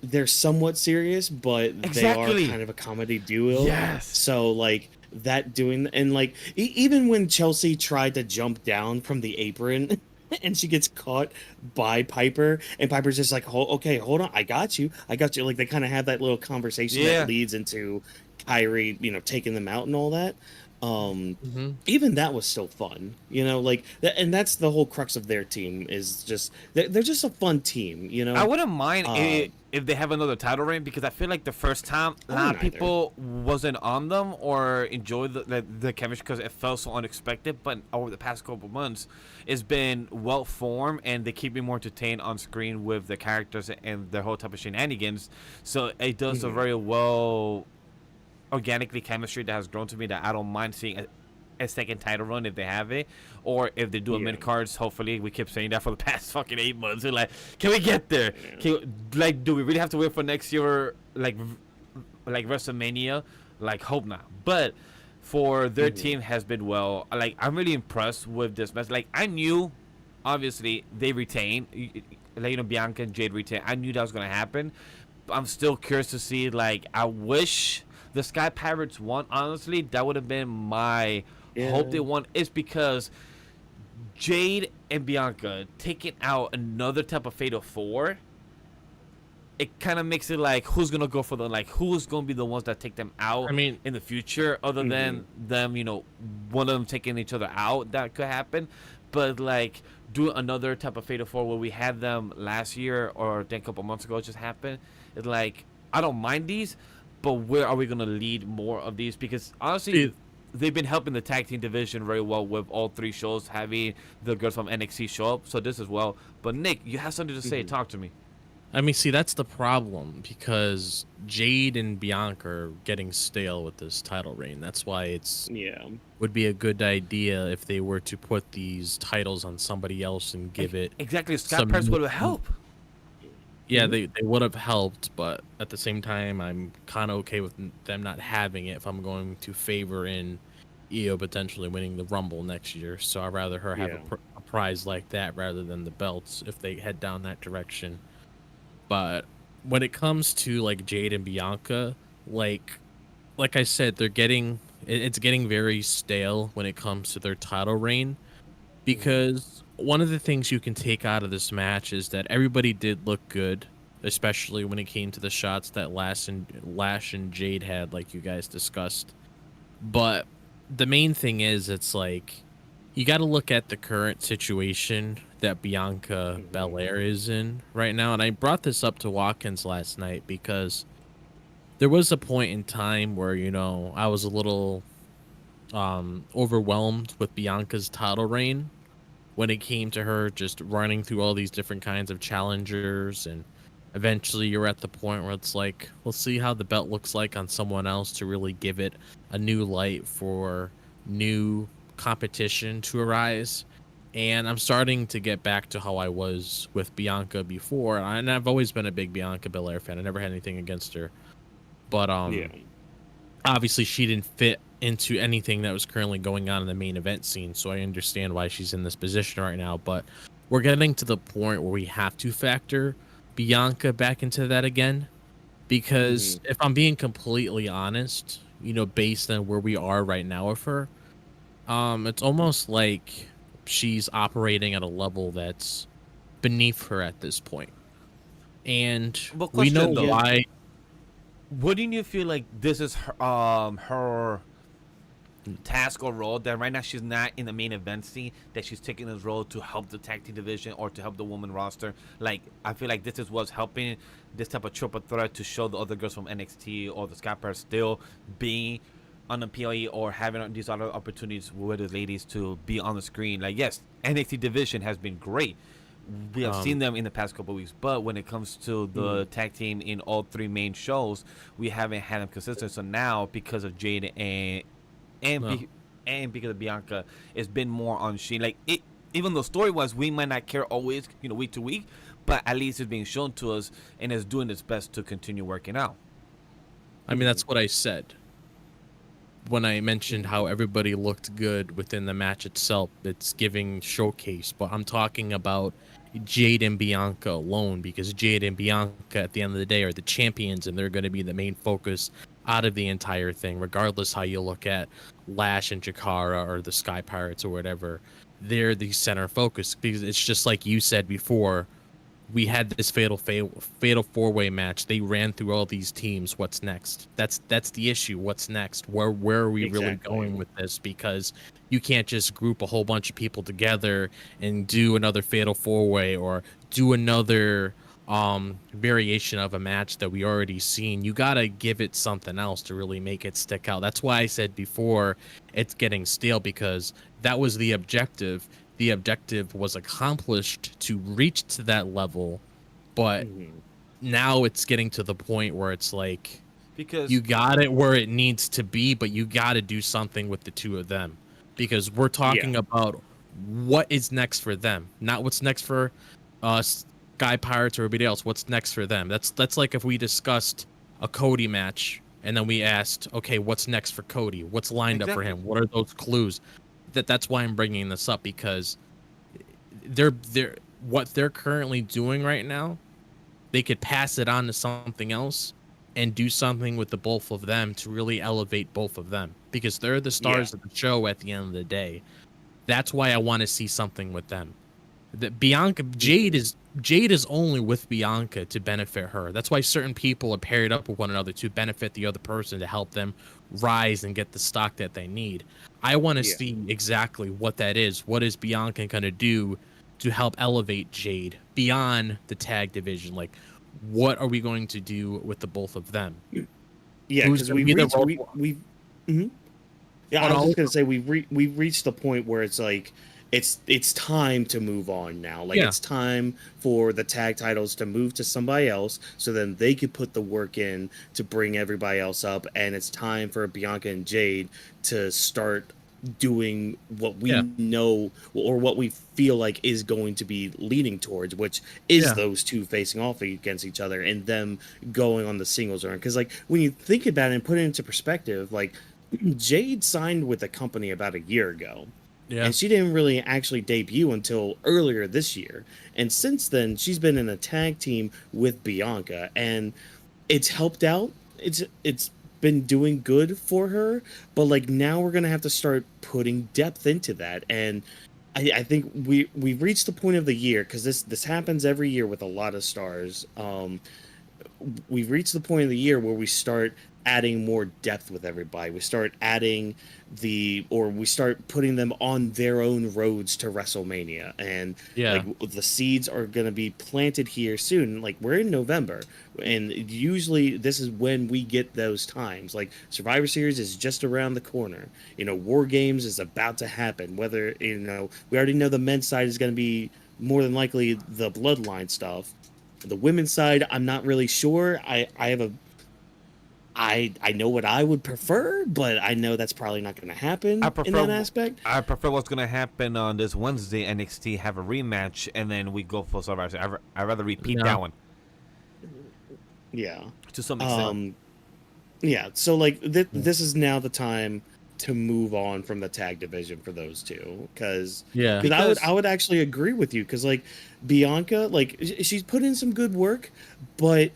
they're somewhat serious, but Exactly. they are kind of a comedy duo. Yes. So like that doing, and like even when Chelsea tried to jump down from the apron and she gets caught by Piper, and Piper's just like, okay, hold on, I got you. Like, they kind of have that little conversation that leads into Kyrie, taking them out and all that. Even that was still fun, like that, and that's the whole crux of their team, is just they're just a fun team. I wouldn't mind if they have another title reign, because I feel like the first time a lot of people wasn't on them or enjoyed the chemistry because it felt so unexpected. But over the past couple months, it's been well formed, and they keep me more entertained on screen with the characters and their whole type of shenanigans. So it does a very well organically chemistry that has grown to me, that I don't mind seeing a second title run if they have it, or if they do a mid cards. Hopefully, we keep saying that for the past fucking 8 months. We're like, can we get there? Do we really have to wait for next year, like WrestleMania? Like, hope not. But for their team has been well. Like, I'm really impressed with this match. Like, I knew, obviously, they retained. Bianca and Jade retain. I knew that was gonna happen. But I'm still curious to see. Like, I wish the Sky Pirates won. Honestly, that would have been my hope they won. It's because Jade and Bianca taking out another type of Fatal 4, it kind of makes it like, who's going to go for them? Like, who's going to be the ones that take them out in the future, other than them, one of them taking each other out? That could happen. But, like, do another type of Fatal 4 where we had them last year, or I think a couple months ago it just happened. It's like, I don't mind these, but where are we going to lead more of these? Because, honestly, they've been helping the tag team division very well with all 3 shows, having the girls from NXT show up. So this as well. But, Nick, you have something to say. Talk to me. I mean, see, that's the problem, because Jade and Bianca are getting stale with this title reign. That's why would be a good idea if they were to put these titles on somebody else and give it exactly. Scott Price would have helped. Yeah, they would have helped, but at the same time, I'm kind of okay with them not having it if I'm going to favor in Io potentially winning the Rumble next year. So I'd rather her have a prize like that rather than the belts if they head down that direction. But when it comes to like Jade and Bianca, like I said, it's getting very stale when it comes to their title reign, because one of the things you can take out of this match is that everybody did look good, especially when it came to the shots that Lash and Jade had, like you guys discussed. But the main thing is, it's like, you got to look at the current situation that Bianca Belair is in right now. And I brought this up to Watkins last night because there was a point in time where, I was a little overwhelmed with Bianca's title reign when it came to her just running through all these different kinds of challengers, and eventually you're at the point where it's like, we'll see how the belt looks like on someone else to really give it a new light for new competition to arise. And I'm starting to get back to how I was with Bianca before, and I've always been a big Bianca Belair fan. I never had anything against her, but obviously she didn't fit into anything that was currently going on in the main event scene, so I understand why she's in this position right now. But we're getting to the point where we have to factor Bianca back into that again, because if I'm being completely honest, you know, based on where we are right now with her, it's almost like she's operating at a level that's beneath her at this point. And But we know question though, why. wouldn't you feel like this is her task or role that right now she's not in the main event scene, that she's taking this role to help the tag team division or to help the woman roster? Like, I feel like this is what's helping this type of triple threat to show the other girls from NXT or the Sky Pair still being on the PLE or having these other opportunities with the ladies to be on the screen. Like, yes, NXT division has been great. We have seen them in the past couple of weeks, but when it comes to the tag team in all three main shows, we haven't had them consistent. So now, because of Jade and because of Bianca, it's been more on Sheen. Like, it, even though story wise we might not care always, you know, week to week, but at least it's being shown to us and it's doing its best to continue working out. I mean, that's what I said when I mentioned how everybody looked good within the match itself. It's giving showcase, but I'm talking about Jade and Bianca alone, because Jade and Bianca at the end of the day are the champions, and they're going to be the main focus out of the entire thing, regardless how you look at Lash and Jakara or the Sky Pirates or whatever. They're the center focus, because it's just like you said before. We had this fatal four-way match. They ran through all these teams. What's next? That's the issue. What's next? Where are we really going with this? Because you can't just group a whole bunch of people together and do another fatal four-way or do another variation of a match that we already seen. You gotta give it something else to really make it stick out. That's why I said before it's getting stale, because that was the objective. The objective was accomplished to reach to that level, but now it's getting to the point where it's like, Because you got it where it needs to be, but you got to do something with the two of them, because we're talking about what is next for them, not what's next for Sky Pirates or everybody else. What's next for them? That's like if we discussed a Cody match and then we asked, okay, what's next for Cody? What's lined up for him? What are those clues? That's why I'm bringing this up, because they're what they're currently doing right now, they could pass it on to something else and do something with the both of them to really elevate both of them, because they're the stars of the show at the end of the day. That's why I want to see something with them. That Jade is only with Bianca to benefit her. That's why certain people are paired up with one another, to benefit the other person, to help them rise and get the stock that they need. I want to see exactly what that is. What is Bianca going to do to help elevate Jade beyond the tag division? Like, what are we going to do with the both of them? Yeah, because I was just gonna say we've reached the point where it's like it's time to move on now. Like, it's time for the tag titles to move to somebody else, so then they could put the work in to bring everybody else up, and it's time for Bianca and Jade to start doing what we know or what we feel like is going to be leading towards, which is those two facing off against each other and them going on the singles run. Because, like, when you think about it and put it into perspective, like, Jade signed with the company about a year ago. Yeah. And she didn't really actually debut until earlier this year. And since then, she's been in a tag team with Bianca, and it's helped out. It's been doing good for her, but like, now we're gonna have to start putting depth into that. And I think we've reached the point of the year, because this happens every year with a lot of stars. We've reached the point of the year where we start adding more depth with everybody. We start adding we start putting them on their own roads to WrestleMania, and like, the seeds are going to be planted here soon. Like, we're in November, and usually this is when we get those times. Like, Survivor Series is just around the corner. You know, War Games is about to happen. Whether, you know, we already know the men's side is going to be more than likely the Bloodline stuff. The women's side, I'm not really sure. I know what I would prefer, but I know that's probably not going to happen in that aspect. I prefer what's going to happen on this Wednesday. NXT have a rematch, and then we go for Survivor. I'd rather repeat that one. Yeah. To some extent. Yeah, so, like, this is now the time to move on from the tag division for those two, because Yeah. I would actually agree with you, because like Bianca, like she's put in some good work, but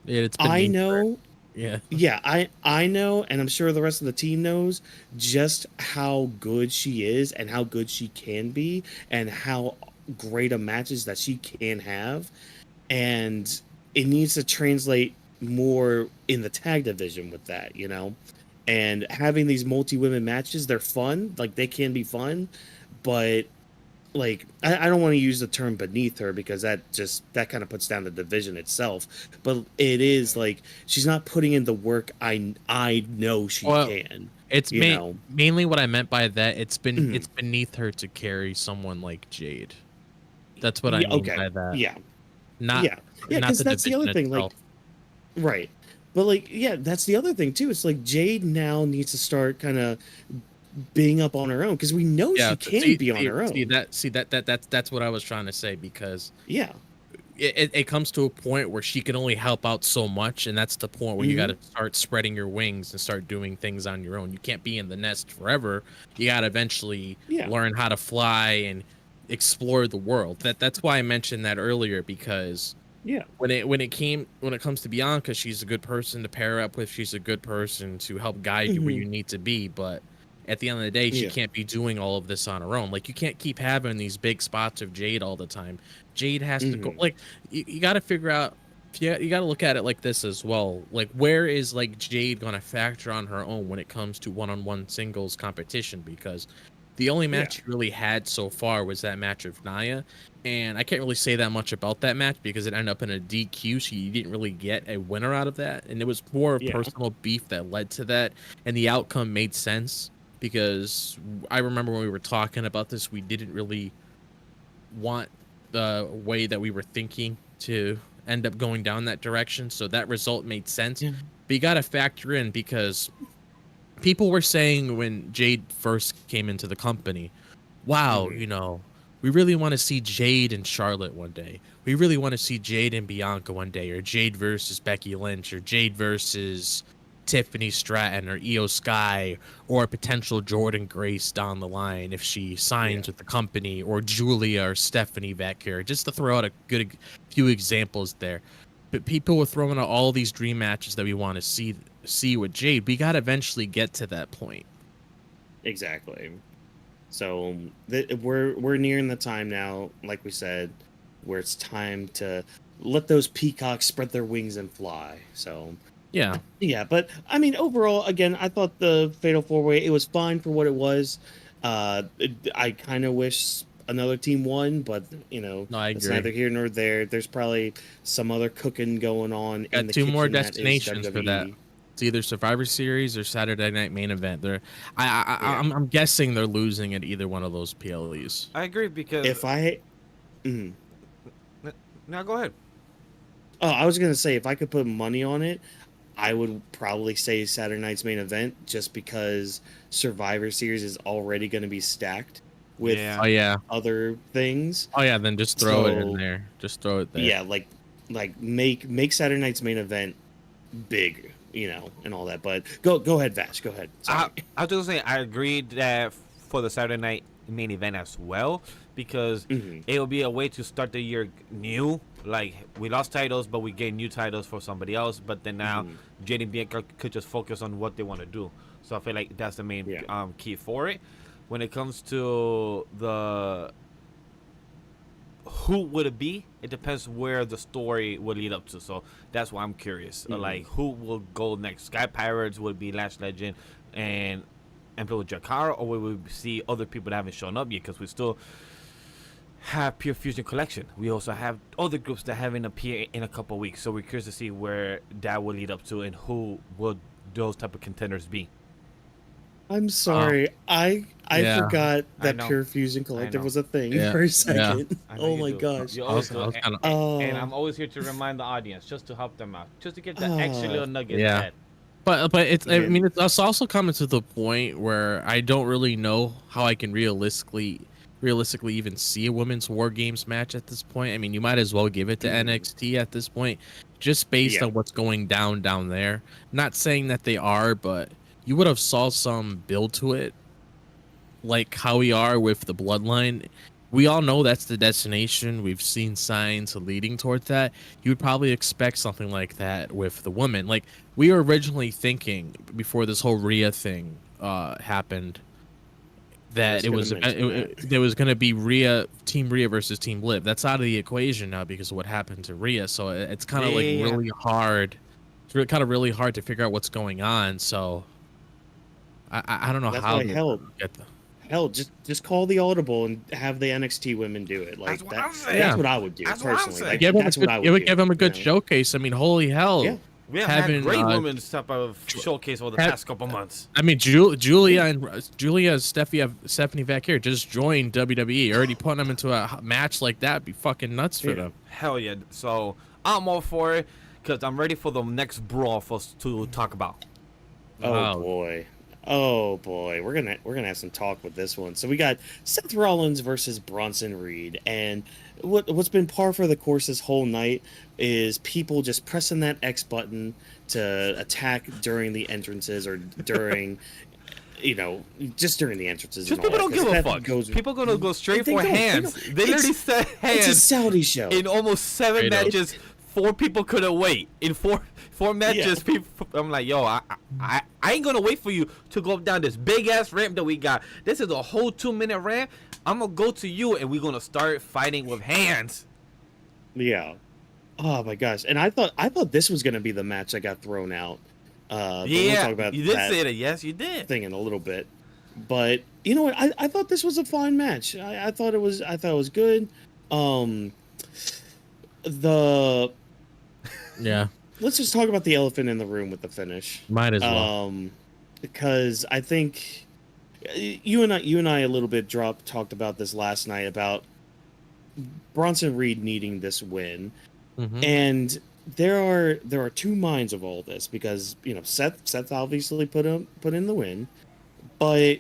It's I beneath her. know, Yeah. yeah, I know, and I'm sure the rest of the team knows just how good she is and how good she can be and how great of matches that she can have, and it needs to translate more in the tag division with that, you know. And having these multi-women matches, they're fun, like they can be fun, but like I don't want to use the term beneath her, because that kind of puts down the division itself, but it is like she's not putting in the work I know she Well, can, It's you know. mainly what I meant by that. It's Mhm. beneath her to carry someone like Jade. That's what I Yeah, mean okay, by that. yeah, Not yeah, yeah, not because the that's the division other thing, like, itself. right, but like, yeah, that's the other thing too. It's like Jade now needs to start kind of being up on her own, because we know Yeah. she can be on See, her own. that's what I was trying to say, because Yeah. it comes to a point where she can only help out so much, and that's the point where you got Hmm. to start spreading your wings and start doing things on your own. You can't be in the nest forever. You got to eventually Yeah. learn how to fly and explore the world. That's why I mentioned that earlier, because Yeah. when it comes to Bianca, she's a good person to pair up with. She's a good person to help guide you where Hmm. you need to be, but at the end of the day, she Yeah. can't be doing all of this on her own. Like, you can't keep having these big spots of Jade all the time. Jade has to go. Hmm. Like, you got to figure out. You got to look at it like this as well. Like, where is like Jade gonna factor on her own when it comes to one-on-one singles competition? Because the only Yeah. match she really had so far was that match of Nia, and I can't really say that much about that match because it ended up in a DQ. So you didn't really get a winner out of that, and it was more Yeah. personal beef that led to that, and the outcome made sense because I remember when we were talking about this, we didn't really want the way that we were thinking to end up going down that direction. So that result made sense. Yeah. But you got to factor in, because people were saying when Jade first came into the company, wow, Hmm. we really want to see Jade and Charlotte one day. We really want to see Jade and Bianca one day, or Jade versus Becky Lynch, or Jade versus Tiffany Stratton, or Io Sky, or a potential Jordan Grace down the line if she signs Yeah. with the company, or Julia or Stephanie back here, just to throw out a good few examples there. But people were throwing out all these dream matches that we want to see with Jade. We got to eventually get to that point. Exactly. So we're nearing the time now, like we said, where it's time to let those peacocks spread their wings and fly. So Yeah. yeah, but I mean, overall, again, I thought the Fatal 4-Way, it was fine for what it was. I kind of wish another team won, but No, I it's agree. neither here nor there. There's probably some other cooking going on in Got the two more kitchen that is destinations for that. WWE. It's either Survivor Series or Saturday Night Main Event. Yeah. I'm guessing they're losing at either one of those PLEs. I agree because. If I, mhm. Now go ahead. Oh, I was gonna say, if I could put money on it, I would probably say Saturday Night's Main Event, just because Survivor Series is already going to be stacked with Yeah. Oh yeah. other things. Oh yeah. Then just throw it in So, there. Just throw it there. yeah, like make Saturday Night's Main Event big, and all that. But go ahead, Vash. Go ahead. Sorry. I was just saying I agreed that for the Saturday night main event as well, because Mhm. it will be a way to start the year new. Like, we lost titles, but we gained new titles for somebody else. But then now Mhm. Jade and Bianca could just focus on what they want to do. So I feel like that's the main Yeah. key for it. When it comes to the who would it be, it depends where the story will lead up to. So that's why I'm curious. Mhm. Like, who will go next? Sky Pirates would be Lash Legend and Emperor Jakara, or will we see other people that haven't shown up yet? Because we still have Pure Fusion Collection. We also have other groups that haven't appeared in a couple weeks. So we're curious to see where that will lead up to and who will those type of contenders be. I'm sorry. I Yeah. forgot I that know. Pure Fusion I Collective know. was a thing Yeah. for a Yeah. second. I know Oh you my do. gosh. You I always was, do. I was And- kind of. Oh. And I'm always here to remind the audience, just to help them out, just to get the extra little nugget. Yeah. That But it's, I Yeah. mean, it's also coming to the point where I don't really know how I can realistically even see a women's War Games match at this point. I mean, you might as well give it to Mhm. NXT at this point, just based Yeah. on what's going down there. Not saying that they are, but you would have saw some build to it, like how we are with the bloodline. We all know that's the destination. We've seen signs leading towards that. You would probably expect something like that with the woman. Like we were originally thinking before this whole Rhea thing happened, that it was there was going to be Team Rhea versus Team Liv. That's out of the equation now because of what happened to Rhea. So it's kind of like really hard. It's kind of really hard to figure out what's going on. So I don't know how to get the. Hell, just call the audible and have the NXT women do it. Like that's what I would do personally. Like, that's what I would do. Give them a good showcase. I mean, holy hell. Yeah. We have had great women step out of showcase over the past couple months. I mean, Stephanie Vaquer just joined WWE. Already putting them into a match like that be fucking nuts for them. Hell yeah. So I'm all for it because I'm ready for the next brawl for us to talk about. Oh boy, we're gonna have some talk with this one. So we got Seth Rollins versus Bronson Reed, and what's been par for the course this whole night is people just pressing that X button to attack during the entrances or during, just during the entrances. Just people don't give a fuck. People gonna go straight for hands. They literally said hands. It's a Saudi show. In almost 7 matches, 4 people couldn't wait. In four matches, people. I'm like, yo, I ain't gonna wait for you to go up down this big ass ramp that we got. This is a whole 2-minute ramp. I'm gonna go to you, and we're gonna start fighting with hands. Yeah. Oh my gosh! And I thought this was gonna be the match that got thrown out. Yeah, we'll talk about you did say that. Yes, you did. Thing in a little bit, but you know what? I thought this was a fine match. I thought it was good. Let's just talk about the elephant in the room with the finish. Might as well. Because I think you and I a little bit talked about this last night about Bronson Reed needing this win. Mm-hmm. And there are two minds of all this because, Seth obviously put in the win, but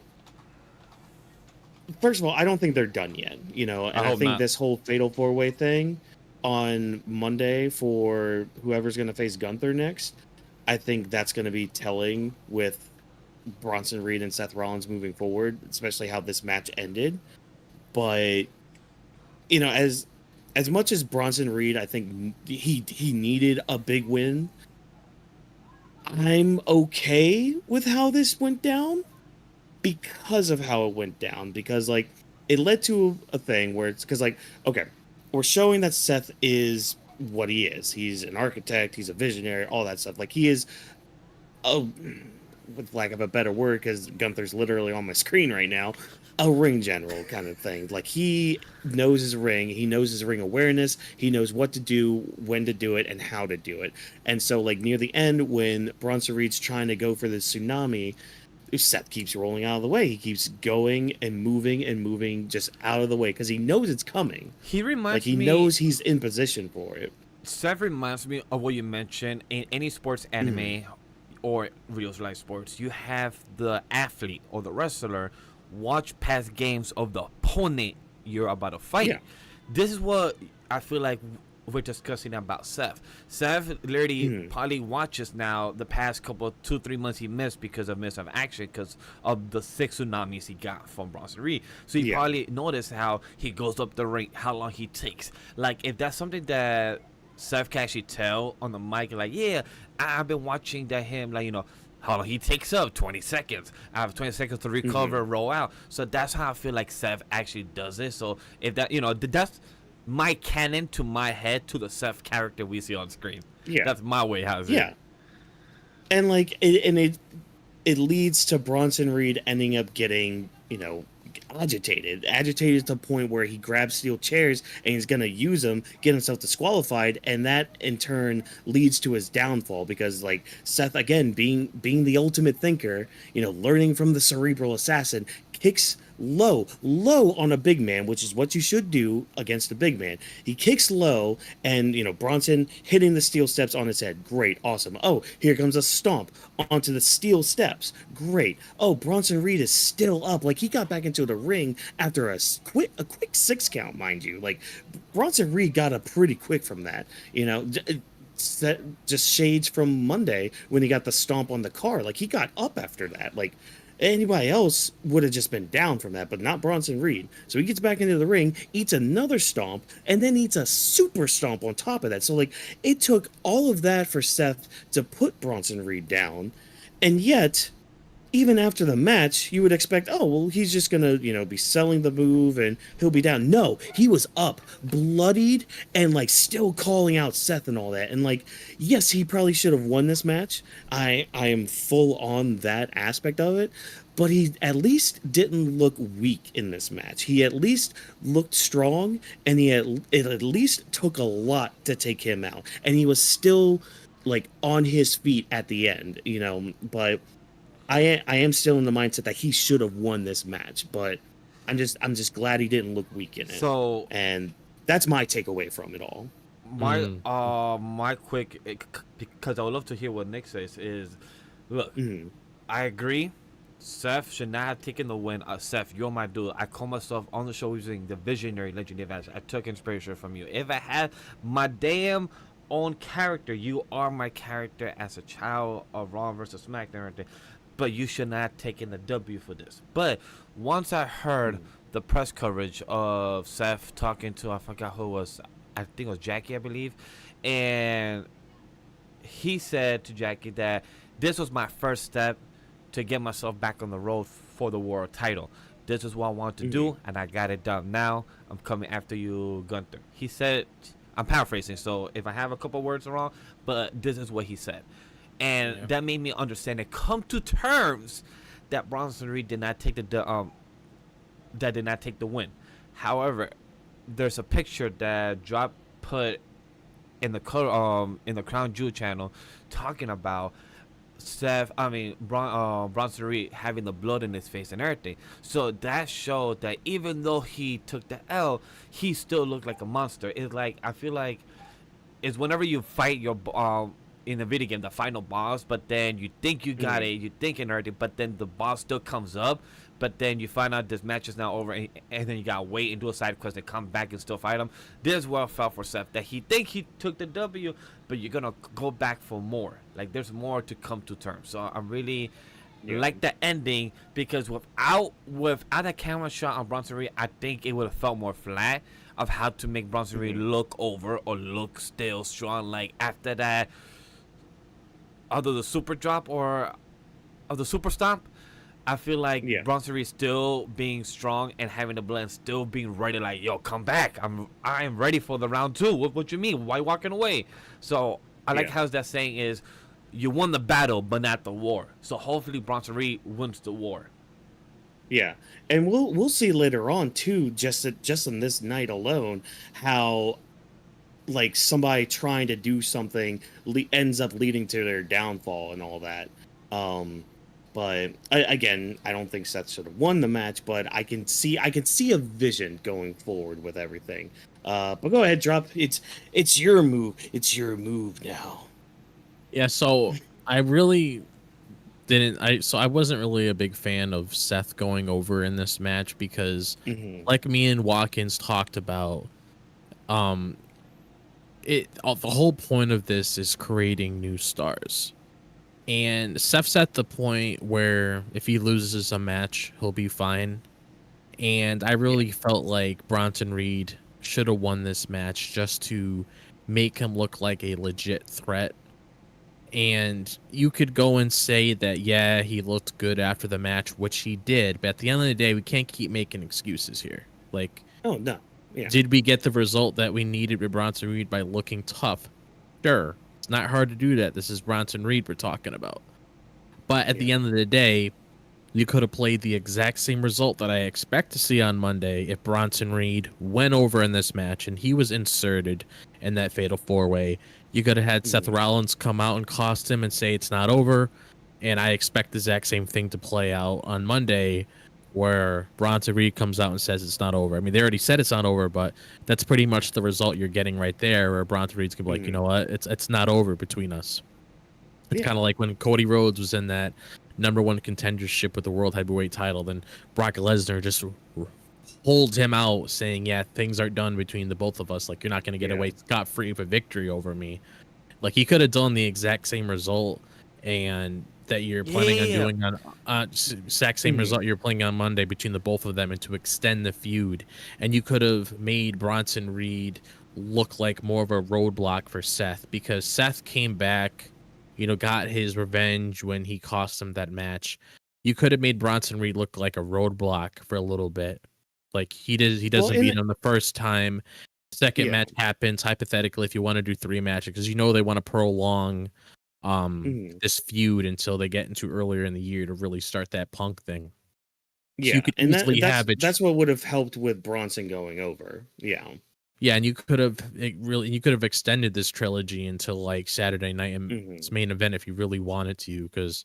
first of all, I don't think they're done yet, and I think this whole Fatal 4-Way thing on Monday for whoever's going to face Gunther next, I think that's going to be telling with Bronson Reed and Seth Rollins moving forward, especially how this match ended. But as much as Bronson Reed, I think he needed a big win, I'm okay with how this went down because of how it went down. Because it led to a thing where it's because okay, we're showing that Seth is what he is. He's an architect. He's a visionary. All that stuff. He is, with lack of a better word, because Gunther's literally on my screen right now, a ring general kind of thing. He knows his ring. He knows his ring awareness. He knows what to do, when to do it, and how to do it. And so, near the end, when Bronson Reed's trying to go for the tsunami, Seth keeps rolling out of the way. He keeps going and moving just out of the way because he knows it's coming. He reminds me. He knows he's in position for it. Seth reminds me of what you mentioned in any sports anime or real life sports. You have the athlete or the wrestler watch past games of the opponent you're about to fight. Yeah. This is what I feel like we're discussing about Seth. Seth literally probably watches now the past 2-3 months he missed because of miss of action because of the 6 tsunamis he got from Bronson Reed. So he probably noticed how he goes up the ring, how long he takes. If that's something that Seth can actually tell on the mic, I've been watching that him, how long he takes up 20 seconds. I have 20 seconds to recover, roll out. So that's how I feel like Seth actually does it. So if that, that's my canon to my head to the Seth character we see on screen. Yeah, that's my way. How's it? Yeah, and it leads to Bronson Reed ending up getting agitated to the point where he grabs steel chairs and he's gonna use them, get himself disqualified, and that in turn leads to his downfall because Seth again being the ultimate thinker, learning from the cerebral assassin, kicks low on a big man, which is what you should do against a big man. He kicks low, and Bronson hitting the steel steps on his head. Great, awesome. Oh, here comes a stomp onto the steel steps. Great. Oh, Bronson Reed is still up. He got back into the ring after a quick 6 count, mind you. Bronson Reed got up pretty quick from that. just shades from Monday when he got the stomp on the car. Like, he got up after that. Like, anybody else would have just been down from that, but not Bronson Reed. So he gets back into the ring, eats another stomp, and then eats a super stomp on top of that. So, like, it took all of that for Seth to put Bronson Reed down, and yet, even after the match, you would expect, oh, well, he's just gonna, be selling the move and he'll be down. No, he was up, bloodied, and like still calling out Seth and all that. And like, yes, he probably should have won this match. I am full on that aspect of it, but he at least didn't look weak in this match. He at least looked strong, and it at least took a lot to take him out. And he was still like on his feet at the end, but I am still in the mindset that he should have won this match, but I'm just glad he didn't look weak in it. So, and that's my takeaway from it all. My quick, because I would love to hear what Nick says, is, look, I agree. Seth should not have taken the win. Seth, you're my dude. I call myself on the show using the visionary legendary Vash. I took inspiration from you. If I had my damn own character, you are my character as a child of Raw versus SmackDown and everything. But you should not have taken the W for this. But once I heard the press coverage of Seth talking to, I forgot who it was, I think it was Jackie, I believe, and he said to Jackie that this was my first step to get myself back on the road for the world title. This is what I wanted to do, and I got it done. Now I'm coming after you, Gunther. He said, I'm paraphrasing, so if I have a couple words wrong, but this is what he said. And that made me understand and come to terms that Bronson Reed did not take the win. However, there's a picture that Drop put in the Crown Jewel channel talking about Bronson Reed having the blood in his face and everything. So that showed that even though he took the L, he still looked like a monster. It's like, I feel like it's whenever you fight your in the video game, the final boss, but then you think you got it, you think and everything, but then the boss still comes up, but then you find out this match is now over, and then you gotta wait and do a side quest and come back and still fight him. This is what I felt for Seth, that he think he took the W, but you're gonna go back for more. Like, there's more to come to terms. So I really like the ending, because without a camera shot on Bronson Reed, I think it would have felt more flat of how to make Bronson Reed look over or look still strong. Like, after that, either the super drop or of the super stomp, I feel like Bronson Reed still being strong and having the blend, still being ready. Like, yo, come back! I am ready for the round 2. What you mean? Why walking away? So I like how that saying is, you won the battle, but not the war. So hopefully Bronson Reed wins the war. Yeah, and we'll see later on too. Just in this night alone, how like somebody trying to do something ends up leading to their downfall and all that. But again, I don't think Seth should have won the match, but I can see a vision going forward with everything. But go ahead, Drop. It's your move. It's your move now. Yeah, so I really I wasn't really a big fan of Seth going over in this match because like me and Watkins talked about, the whole point of this is creating new stars. And Seth's at the point where if he loses a match, he'll be fine. And I really felt like Bronson Reed should have won this match just to make him look like a legit threat. And you could go and say that, yeah, he looked good after the match, which he did. But at the end of the day, we can't keep making excuses here. Like, oh, no. Yeah. Did we get the result that we needed with Bronson Reed by looking tough? Sure. It's not hard to do that. This is Bronson Reed we're talking about. But at the end of the day, you could have played the exact same result that I expect to see on Monday if Bronson Reed went over in this match and he was inserted in that fatal 4-way. You could have had Seth Rollins come out and cost him and say it's not over. And I expect the exact same thing to play out on Monday where Bronson Reed comes out and says it's not over. I mean, they already said it's not over, but that's pretty much the result you're getting right there, where Bronson Reed's going to be like, you know what? It's not over between us. It's kind of like when Cody Rhodes was in that #1 contendership with the World Heavyweight title, then Brock Lesnar just holds him out saying, yeah, things are done between the both of us. Like, you're not going to get away scot-free with victory over me. Like he could have done the exact same result, and that you're planning on Yeah. doing on exact same result you're playing on Monday between the both of them, and to extend the feud. And you could have made Bronson Reed look like more of a roadblock for Seth, because Seth came back, got his revenge when he cost him that match. You could have made Bronson Reed look like a roadblock for a little bit. Like he doesn't beat him the first time. Second match happens, hypothetically, if you want to do 3 matches, because they want to prolong this feud until they get into earlier in the year to really start that Punk thing. Yeah, so you could and easily have it. That's what would have helped with Bronson going over. Yeah. Yeah, and you could have extended this trilogy until like Saturday night and its main event if you really wanted to, because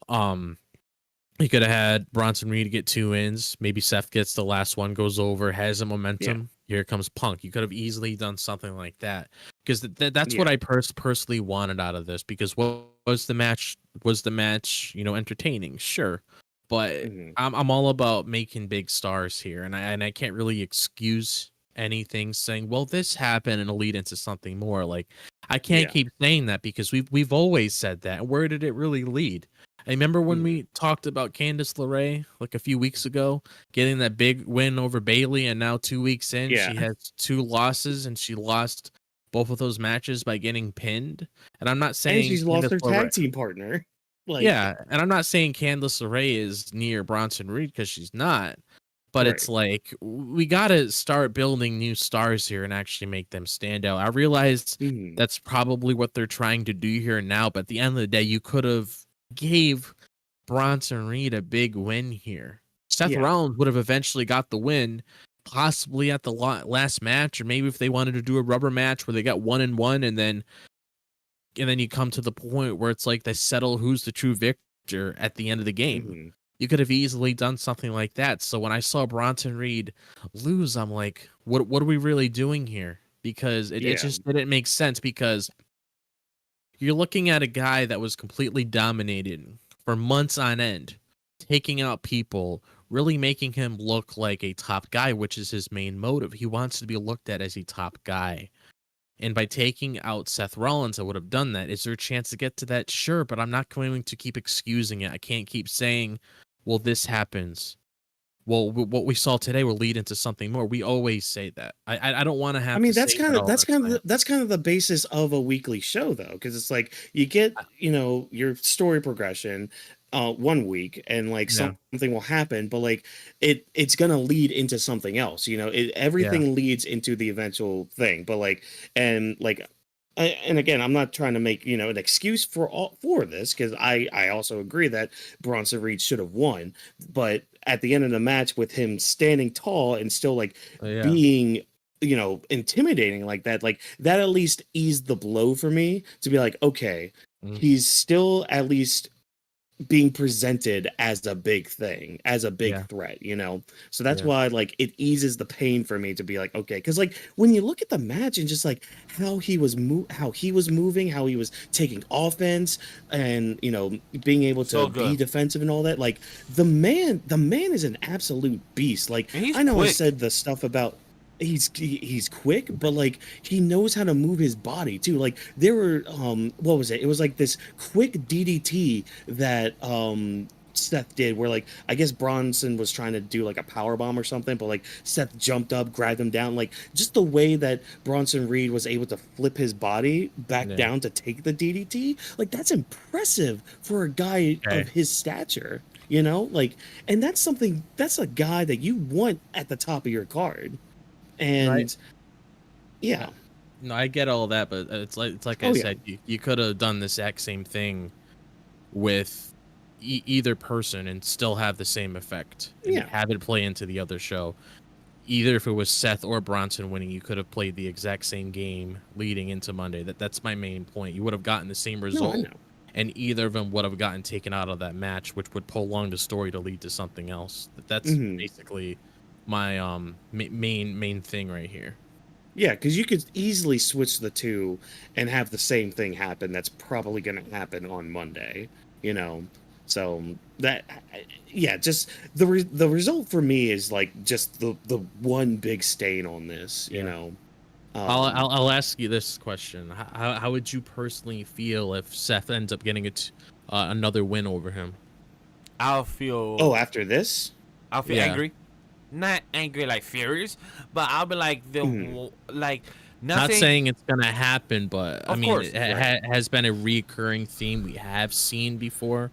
you could have had Bronson Reed get 2 wins. Maybe Seth gets the last one, goes over, has a momentum. Yeah. Here comes Punk. You could have easily done something like that, because that's what I personally wanted out of this. Because what was the match? Was the match entertaining? Sure, but I'm all about making big stars here, and I can't really excuse anything saying, well, this happened and it'll lead into something more. Like I can't keep saying that, because we've always said that. And where did it really lead? I remember when we talked about Candice LeRae like a few weeks ago, getting that big win over Bayley, and now 2 weeks in, she has 2 losses, and she lost both of those matches by getting pinned. And I'm not saying, and she's lost her tag team partner. And I'm not saying Candice LeRae is near Bronson Reed, because she's not. But it's like, we got to start building new stars here and actually make them stand out. I realized that's probably what they're trying to do here now. But at the end of the day, you could have gave Bronson Reed a big win here. Seth Rollins would have eventually got the win, possibly at the last match, or maybe if they wanted to do a rubber match where they got 1-1, and then you come to the point where it's like they settle who's the true victor at the end of the game. You could have easily done something like that. So when I saw Bronson Reed lose, I'm like, what are we really doing here? Because it just didn't make sense, because you're looking at a guy that was completely dominated for months on end, taking out people, really making him look like a top guy, which is his main motive. He wants to be looked at as a top guy. And by taking out Seth Rollins, I would have done that. Is there a chance to get to that? Sure, but I'm not going to keep excusing it. I can't keep saying, well, this happens. Well, what we saw today will lead into something more. We always say that. I don't want to have. I mean, that's kind of the basis of a weekly show, though, because it's like you get your story progression 1 week, and like something will happen, but like it's gonna lead into something else. Everything leads into the eventual thing, but like and again, I'm not trying to make an excuse for this, because I also agree that Bronson Reed should have won, but at the end of the match, with him standing tall and still like being intimidating like that at least eased the blow for me, to be like, okay, he's still at least being presented as a big thing, as a big threat, so that's why like it eases the pain for me to be like, okay, because like when you look at the match and just like how he was moving, how he was taking offense, and being able to be defensive and all that, like the man is an absolute beast. Like I know quick. I said the stuff about he's quick, but like he knows how to move his body too. Like there were what was it? It was like this quick DDT that Seth did, where like I guess Bronson was trying to do like a power bomb or something, but like Seth jumped up, grabbed him down. Like just the way that Bronson Reed was able to flip his body back down to take the DDT, like that's impressive for a guy of his stature. Like, and that's a guy that you want at the top of your card. And no, I get all that, but it's like I said, you could have done the exact same thing with either person and still have the same effect, and have it play into the other show. Either if it was Seth or Bronson winning, you could have played the exact same game leading into Monday. That's my main point. You would have gotten the same result, and either of them would have gotten taken out of that match, which would prolong the story to lead to something else. That's basically my main thing right here. Yeah, because you could easily switch the two and have the same thing happen. That's probably going to happen on Monday, So that, just the result for me is like just the one big stain on this, I'll ask you this question: how would you personally feel if Seth ends up getting another win over him? I'll feel. Oh, after this? I'll feel Yeah. angry. Not angry like furious, but I'll be like like Not nothing. saying it's gonna happen, but I Of mean, course, it has been a recurring theme we have seen before.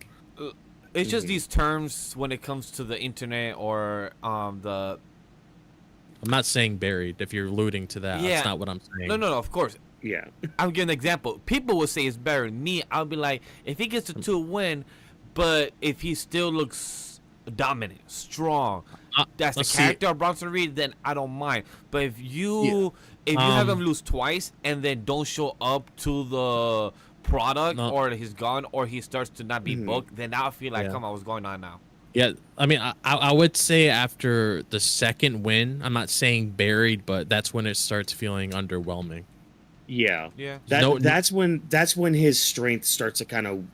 It's just these terms when it comes to the internet or the. I'm not saying buried. If you're alluding to that, Yeah. that's not what I'm saying. No, of course. Yeah. I'll give an example. People will say it's better than me. I'll be like, if he gets a 2-win, but if he still looks dominant, strong, that's the let's see. character of Bronson Reed, then I don't mind. But if you have him lose twice and then don't show up to the product, or he's gone, or he starts to not be booked, then I'll feel like, come on, what's going on now? Yeah, I mean, I would say after the second win, I'm not saying buried, but that's when it starts feeling underwhelming. Yeah. Yeah. That's when his strength starts to kind of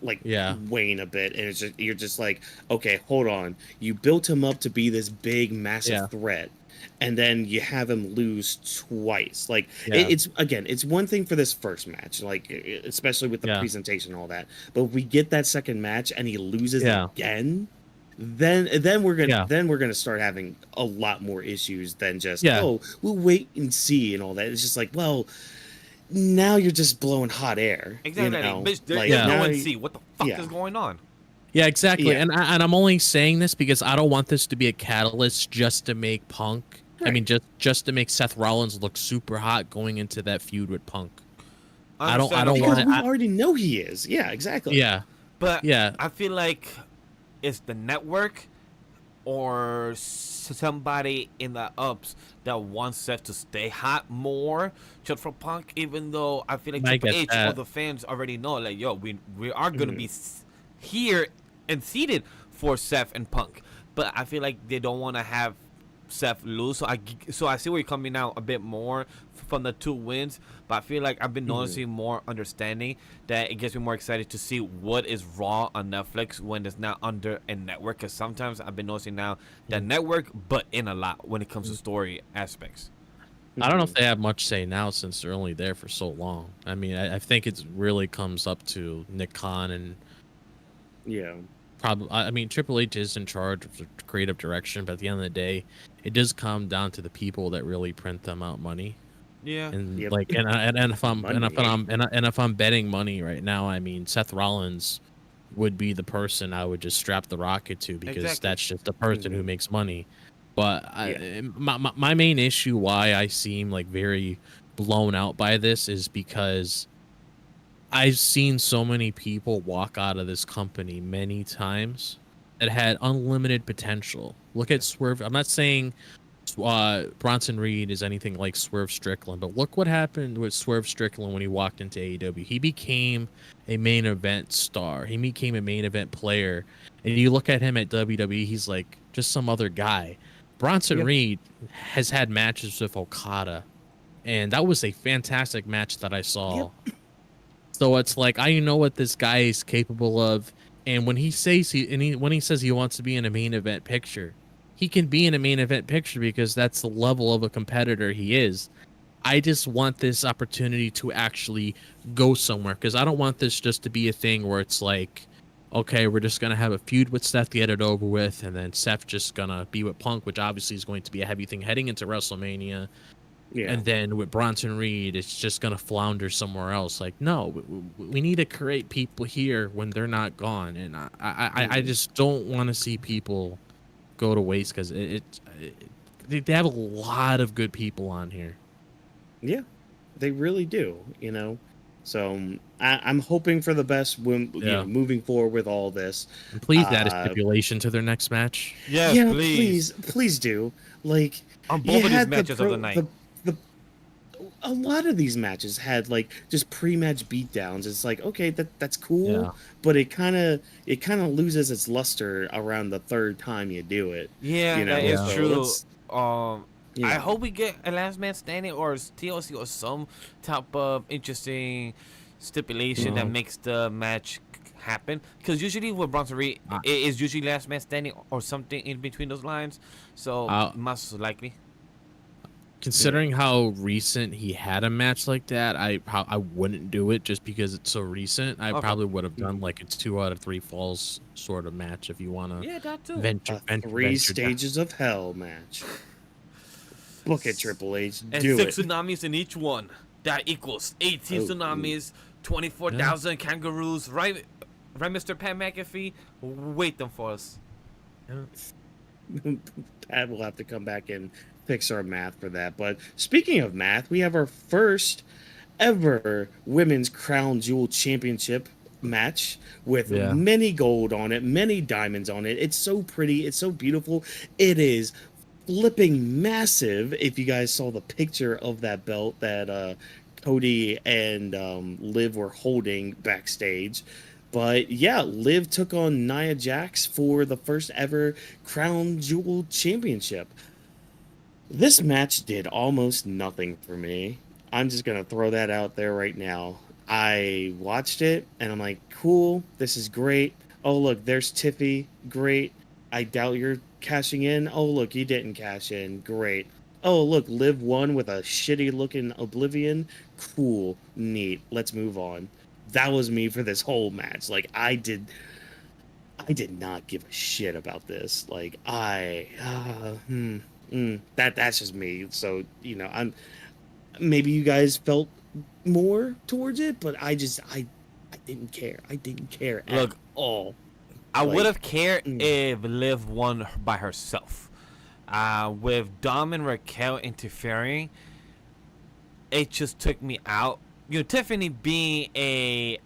like Yeah. wane a bit, and you're just like, okay, hold on. You built him up to be this big, massive threat, and then you have him lose twice. Like it's one thing for this first match, like especially with the presentation and all that. But if we get that second match and he loses again, then we're gonna start having a lot more issues than just we'll wait and see and all that. It's just like, well, now you're just blowing hot air. Exactly. You know? Bitch, Like, there's no now one you- see what the fuck is going on. Yeah, exactly. Yeah. And I'm only saying this because I don't want this to be a catalyst just to make Punk. Right. I mean, just to make Seth Rollins look super hot going into that feud with Punk. I don't Because want we to. already know he is. Yeah, exactly. Yeah, But yeah. I feel like it's the network or somebody in the ups that wants Seth to stay hot more just for Punk, even though I feel like I Triple get H that. or the fans already know, like, yo, we are going to be here and seated for Seth and Punk. But I feel like they don't want to have Seth lose. So I see where you're coming out a bit more from the 2 wins, but I feel like I've been noticing more understanding that it gets me more excited to see what is Raw on Netflix when it's not under a network. Because sometimes I've been noticing now that network, but in a lot when it comes to story aspects. I don't know if they have much say now since they're only there for so long. I mean, I think it really comes up to Nick Khan and probably. I mean, Triple H is in charge of the creative direction, but at the end of the day, it does come down to the people that really print them out money. Yeah. And Yep. like, and if I'm betting money right now, I mean, Seth Rollins would be the person I would just strap the rocket to because that's just the person who makes money. But my main issue why I seem like very blown out by this is because I've seen so many people walk out of this company many times that had unlimited potential. Look at Swerve. I'm not saying Bronson Reed is anything like Swerve Strickland, but look what happened with Swerve Strickland when he walked into AEW. He became a main event star. He became a main event player. And you look at him at WWE, he's like just some other guy. Bronson Reed has had matches with Okada, and that was a fantastic match that I saw. So it's like I know what this guy is capable of, and when he says when he says he wants to be in a main event picture, he can be in a main event picture because that's the level of a competitor he is. I just want this opportunity to actually go somewhere because I don't want this just to be a thing where it's like, okay, we're just gonna have a feud with Seth, get it over with, and then Seth just gonna be with Punk, which obviously is going to be a heavy thing heading into WrestleMania. Yeah. And then with Bronson Reed, it's just gonna flounder somewhere else. Like, no, we need to create people here when they're not gone, and I just don't want to see people go to waste because they have a lot of good people on here. Yeah, they really do. You know, so I'm hoping for the best when you know, moving forward with all this. And please add a stipulation to their next match. Yes, yeah, please do. Like on both of these matches of the night. A lot of these matches had like just pre-match beatdowns. It's like, okay, that's cool, but it kind of loses its luster around the third time you do it. Yeah, you know? that is true. Yeah. I hope we get a last man standing or TLC or some type of interesting stipulation that makes the match happen. Because usually with Bronson Reed, it is usually last man standing or something in between those lines. So most likely. considering how recent he had a match like that, I wouldn't do it just because it's so recent. I Okay. probably would have done like a 2 out of 3 falls sort of match if you want to Yeah, that too. venture, Three venture down. stages of hell match. Book it, Triple H. And Do 6 it. tsunamis in each one. That equals 18 Oh, tsunamis, 24,000 kangaroos. Right, Mr. Pat McAfee? Wait them for us. Pat will have to come back and fix our math for that. But speaking of math, we have our first ever Women's Crown Jewel Championship match with many gold on it, many diamonds on it. It's so pretty. It's so beautiful. It is flipping massive. If you guys saw the picture of that belt that Cody and Liv were holding backstage. But yeah, Liv took on Nia Jax for the first ever Crown Jewel Championship. This match did almost nothing for me. I'm just going to throw that out there right now. I watched it and I'm like, cool, this is great. Oh, look, there's Tiffy. Great. I doubt you're cashing in. Oh, look, you didn't cash in. Great. Oh, look, Liv won with a shitty looking Oblivion. Cool. Neat. Let's move on. That was me for this whole match. Like, I did not give a shit about this. Like, that's just me. So, you know, maybe you guys felt more towards it, but I didn't care. I didn't care at all. I would have cared if Liv won by herself. With Dom and Raquel interfering, it just took me out. You know, Tiffany being a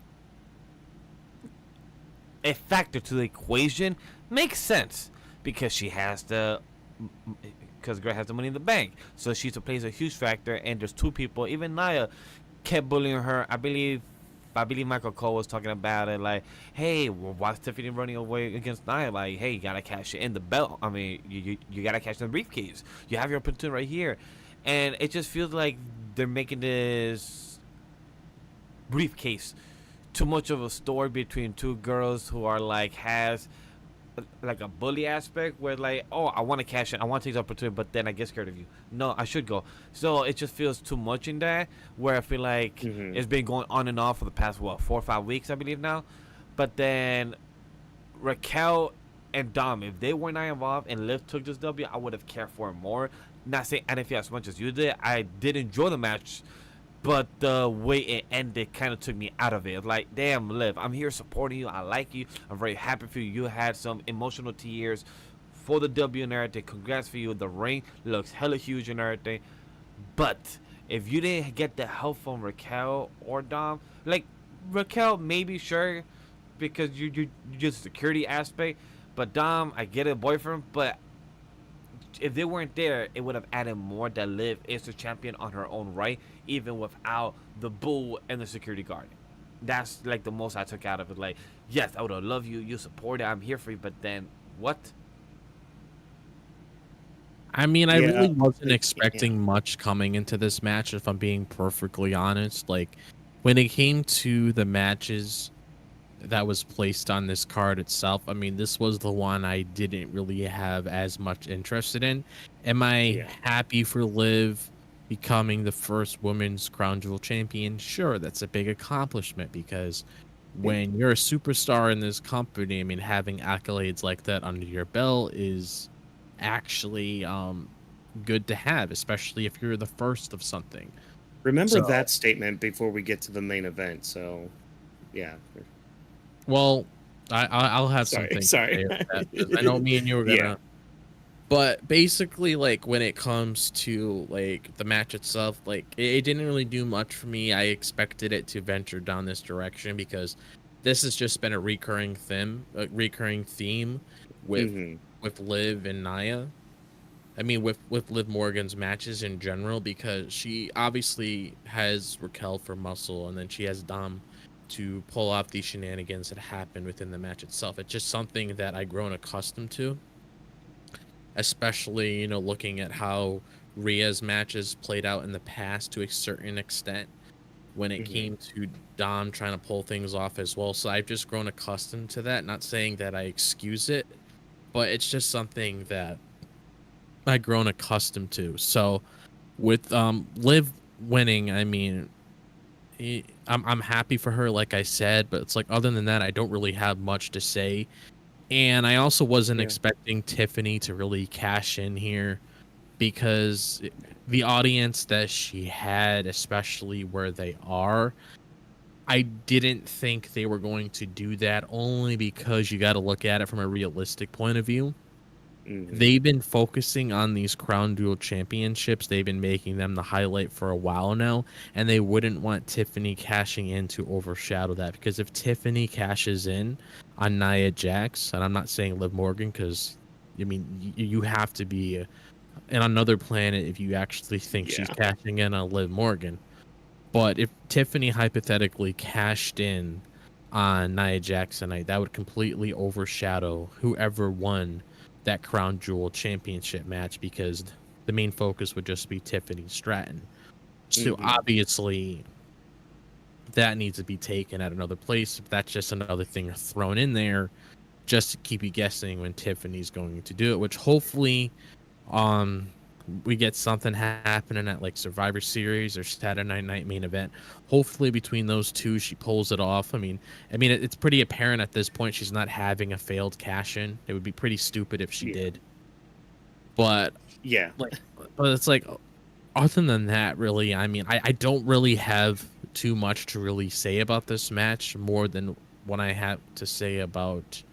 factor to the equation makes sense because she has because Greg has the money in the bank, so she plays a huge factor. And there's 2 people. Even Nia kept bullying her. I believe Michael Cole was talking about it, like, hey, why is Tiffany running away against Nia? Like, hey, you gotta cash in the belt. I mean, you gotta cash in the briefcase. You have your platoon right here. And it just feels like they're making this briefcase too much of a story between 2 girls who are has like a bully aspect where like, oh, I want to cash in, I want to take the opportunity, but then I get scared of you. No, I should go. So it just feels too much in that, where I feel like it's been going on and off for the past 4 or 5 weeks, I believe now. But then Raquel and Dom, if they were not involved and Liv took this W, I would have cared for it more. Not saying anything as much as you did. I did enjoy the match, but the way it ended kind of took me out of it. Like, damn, Liv, I'm here supporting you. I like you. I'm very happy for you. You had some emotional tears for the W and everything. Congrats for you. The ring looks hella huge and everything. But if you didn't get the help from Raquel or Dom, like, Raquel, maybe, sure, because you just security aspect. But Dom, I get it, boyfriend, but if they weren't there, it would have added more that Liv is the champion on her own right, even without the bull and the security guard. That's like the most I took out of it. Like, yes, I would have loved you. You support it. I'm here for you. But then, what? I mean, I really wasn't expecting much coming into this match, if I'm being perfectly honest. Like, when it came to the matches that was placed on this card itself, I mean, this was the one I didn't really have as much interested in. Am I happy for Liv becoming the first women's Crown Jewel champion? Sure, that's a big accomplishment, because when you're a superstar in this company, I mean, having accolades like that under your belt is actually good to have, especially if you're the first of something. Remember that statement before we get to the main event. So, yeah. Well, I'll have something. Sorry. I know me and you were gonna. Yeah. But basically, like, when it comes to like the match itself, like, it didn't really do much for me. I expected it to venture down this direction because this has just been a recurring theme with Liv and Nia. I mean, with Liv Morgan's matches in general, because she obviously has Raquel for muscle, and then she has Dom to pull off these shenanigans that happen within the match itself. It's just something that I've grown accustomed to, especially, you know, looking at how Rhea's matches played out in the past to a certain extent when it came to Dom trying to pull things off as well. So I've just grown accustomed to that. Not saying that I excuse it, but it's just something that I've grown accustomed to. So With Liv winning, I mean, I'm happy for her, like I said, but it's like other than that, I don't really have much to say. And I also wasn't expecting Tiffany to really cash in here because the audience that she had, especially where they are, I didn't think they were going to do that only because you got to look at it from a realistic point of view. They've been focusing on these Crown Jewel Championships. They've been making them the highlight for a while now, and they wouldn't want Tiffany cashing in to overshadow that, because if Tiffany cashes in on Nia Jax, and I'm not saying Liv Morgan, because I mean you have to be in another planet if you actually think she's cashing in on Liv Morgan. But if Tiffany hypothetically cashed in on Nia Jax tonight, that would completely overshadow whoever won that Crown Jewel Championship match, because the main focus would just be Tiffany Stratton. So obviously that needs to be taken at another place. If that's just another thing thrown in there just to keep you guessing when Tiffany's going to do it, which hopefully we get something happening at like Survivor Series or Saturday Night Main Event. Hopefully between those two she pulls it off. I mean it's pretty apparent at this point she's not having a failed cash in. It would be pretty stupid if she did. But but it's like, other than that, really, I mean, I don't really have too much to really say about this match more than what I have to say about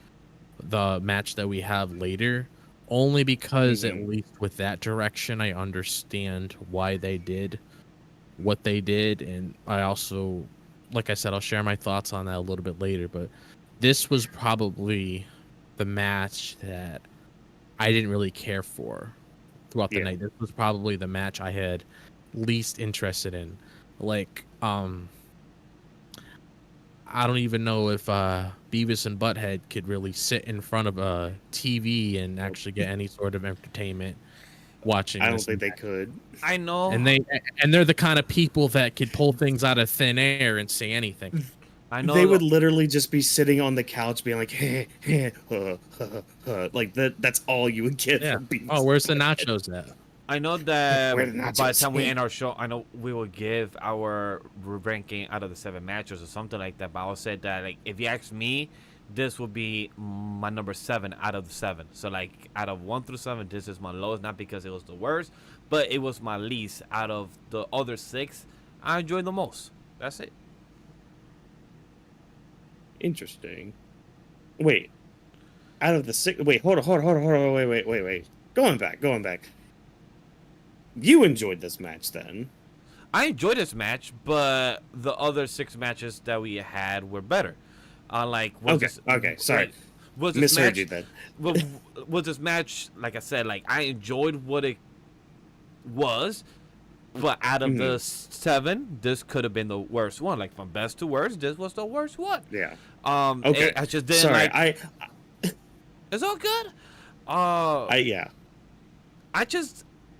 the match that we have later. Only because at least with that direction, I understand why they did what they did. And I also, like I said, I'll share my thoughts on that a little bit later. But this was probably the match that I didn't really care for throughout the night. This was probably the match I had least interested in. Like, I don't even know if Beavis and Butthead could really sit in front of a TV and actually get any sort of entertainment watching. I don't think they could. I know. And they're the kind of people that could pull things out of thin air and say anything. I know. They would literally just be sitting on the couch being like, like that's all you would get from Beavis. Oh, where's the nachos at? I know that by the time we end our show, I know we will give our ranking out of the 7 matches or something like that. But I will say that, like, if you ask me, this will be my number 7 out of the 7. So, like, out of 1 through 7, this is my lowest. Not because it was the worst, but it was my least out of the other 6. I enjoyed the most. That's it. Interesting. Wait. Out of the 6, wait, hold on, wait. Going back. You enjoyed this match then. I enjoyed this match, but the other 6 matches that we had were better. Sorry. Was this Misheard match, you then. was this match, like I said, like I enjoyed what it was, but out of the 7, this could have been the worst one. Like from best to worst, this was the worst one. Yeah. Okay. I just didn't Sorry, It's all good.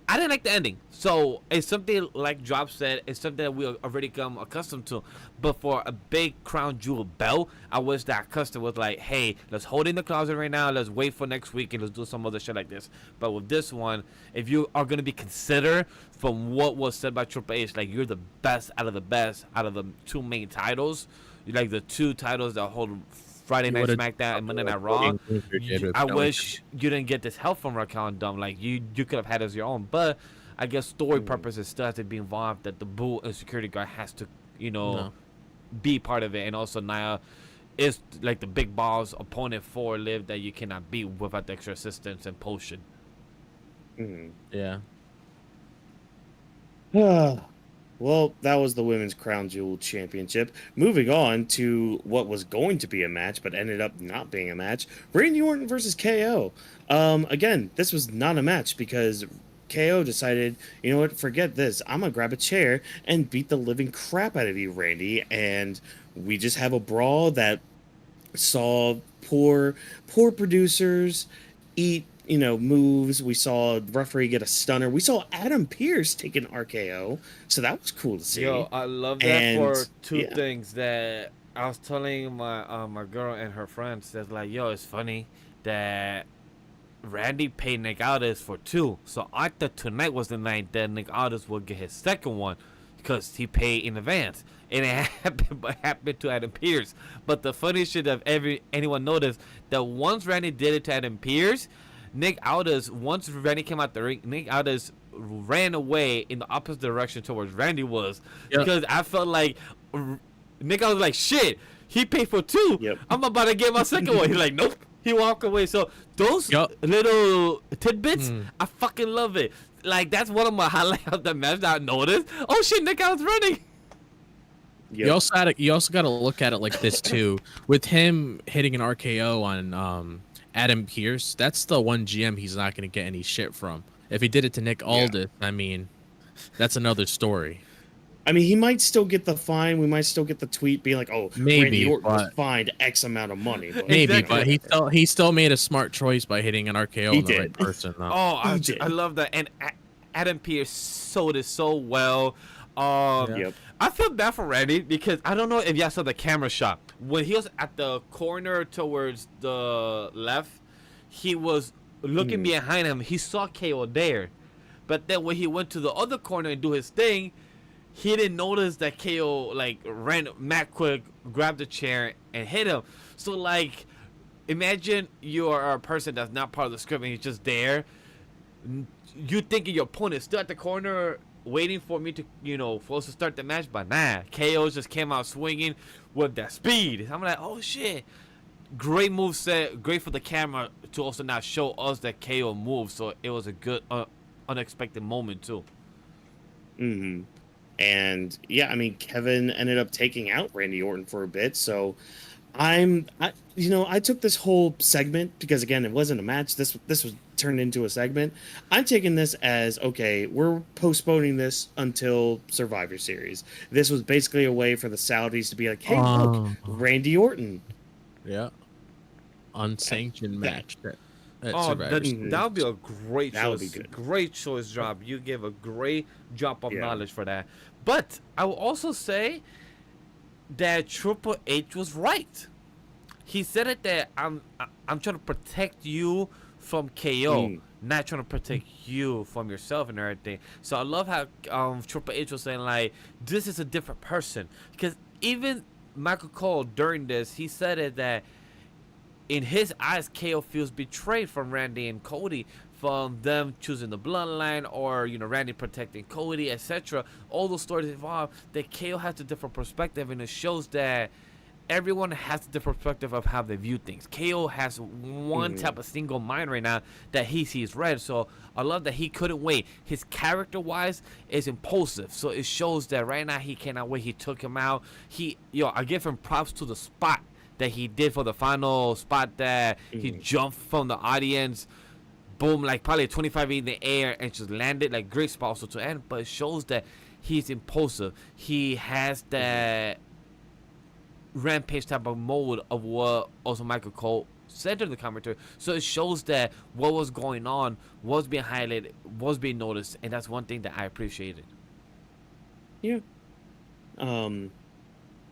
I didn't like the ending. So it's something like Drop said. It's something that we already come accustomed to. But for a big Crown Jewel belt, I wish that custom was like, hey, let's hold it in the closet right now. Let's wait for next week and let's do some other shit like this. But with this one, if you are going to be considered from what was said by Triple H, like you're the best out of the 2 main titles, like the 2 titles that hold Friday Night SmackDown and Monday Night Raw. I wish you didn't get this help from Raquel and Dom. Like you could have had it as your own, but I guess story purposes still have to be involved. That the Bull and security guard has to, be part of it, and also Nia is like the big boss opponent for Liv that you cannot beat without the extra assistance and potion. Yeah. Well, that was the Women's Crown Jewel Championship. Moving on to what was going to be a match, but ended up not being a match. Randy Orton versus KO. Again, this was not a match because KO decided, you know what, forget this. I'm going to grab a chair and beat the living crap out of you, Randy. And we just have a brawl that saw poor producers eat moves. We saw the referee get a stunner. We saw Adam Pearce take an RKO, so that was cool to see. Yo, I love that for 2 things that I was telling my girl and her friends. That's like, yo, it's funny that Randy paid Nick Aldis for 2. So I thought tonight was the night that Nick Aldis would get his second one because he paid in advance. And it happened to Adam Pearce. But the funny shit of anyone noticed that once Randy did it to Adam Pearce, Nick Aldis, once Randy came out the ring, Nick Aldis ran away in the opposite direction towards Randy was. Yep. Because I felt like Nick Aldis was like, shit, he paid for 2. Yep. I'm about to get my second one. He's like, nope. He walked away. So those little tidbits, I fucking love it. Like, that's one of my highlights of the match that I noticed. Oh shit, Nick Aldis running. Yep. You also got to look at it like this too. With him hitting an RKO on Adam Pearce, that's the one GM he's not going to get any shit from. If he did it to Nick Aldis, I mean, that's another story. I mean, he might still get the fine. We might still get the tweet being like, "Oh, Maybe, Randy Orton was but- fined X amount of money." But Maybe, Exactly. but he still made a smart choice by hitting an RKO He on the did. right person. Though. Oh, did. I love that. And Adam Pearce sold it so well. Yep. I feel bad for Randy because I don't know if y'all saw the camera shot. When he was at the corner towards the left, he was looking behind him. He saw KO there. But then when he went to the other corner and do his thing, he didn't notice that KO like ran mad quick, grabbed the chair and hit him. So like, imagine you are a person that's not part of the script and he's just there. You thinking your opponent is still at the corner waiting for me to, for us to start the match, but nah, KO just came out swinging with that speed. I'm like, oh shit. Great move set, great for the camera to also not show us that KO moves. So it was a good, unexpected moment too. Mm-hmm. And yeah, I mean, Kevin ended up taking out Randy Orton for a bit. So I took this whole segment because again, it wasn't a match. This was turned into a segment. I'm taking this as, okay, we're postponing this until Survivor Series. This was basically a way for the Saudis to be like, hey, look, Randy Orton. Yeah. Unsanctioned match. That would be a great That would choice. be good. Great choice drop. You gave a great drop of Yeah. knowledge for that. But I will also say that Triple H was right. He said it that I'm trying to protect you from KO, not trying to protect you from yourself and everything. So I love how Triple H was saying like this is a different person, because even Michael Cole during this, he said it that in his eyes, KO feels betrayed from Randy and Cody, from them choosing the bloodline or, Randy protecting Cody, etc. All those stories involved, that KO has a different perspective, and it shows that everyone has a different perspective of how they view things. KO has one type of single mind right now that he sees red. So I love that he couldn't wait. His character-wise is impulsive, so it shows that right now he cannot wait. He took him out. I give him props to the spot that he did for the final spot that he jumped from the audience, boom, like probably 25 feet in the air and just landed, like great spot also to end. But it shows that he's impulsive. He has that rampage type of mode of what also Michael Cole said in the commentary. So it shows that what was going on was being highlighted, was being noticed, and that's one thing that I appreciated. Yeah.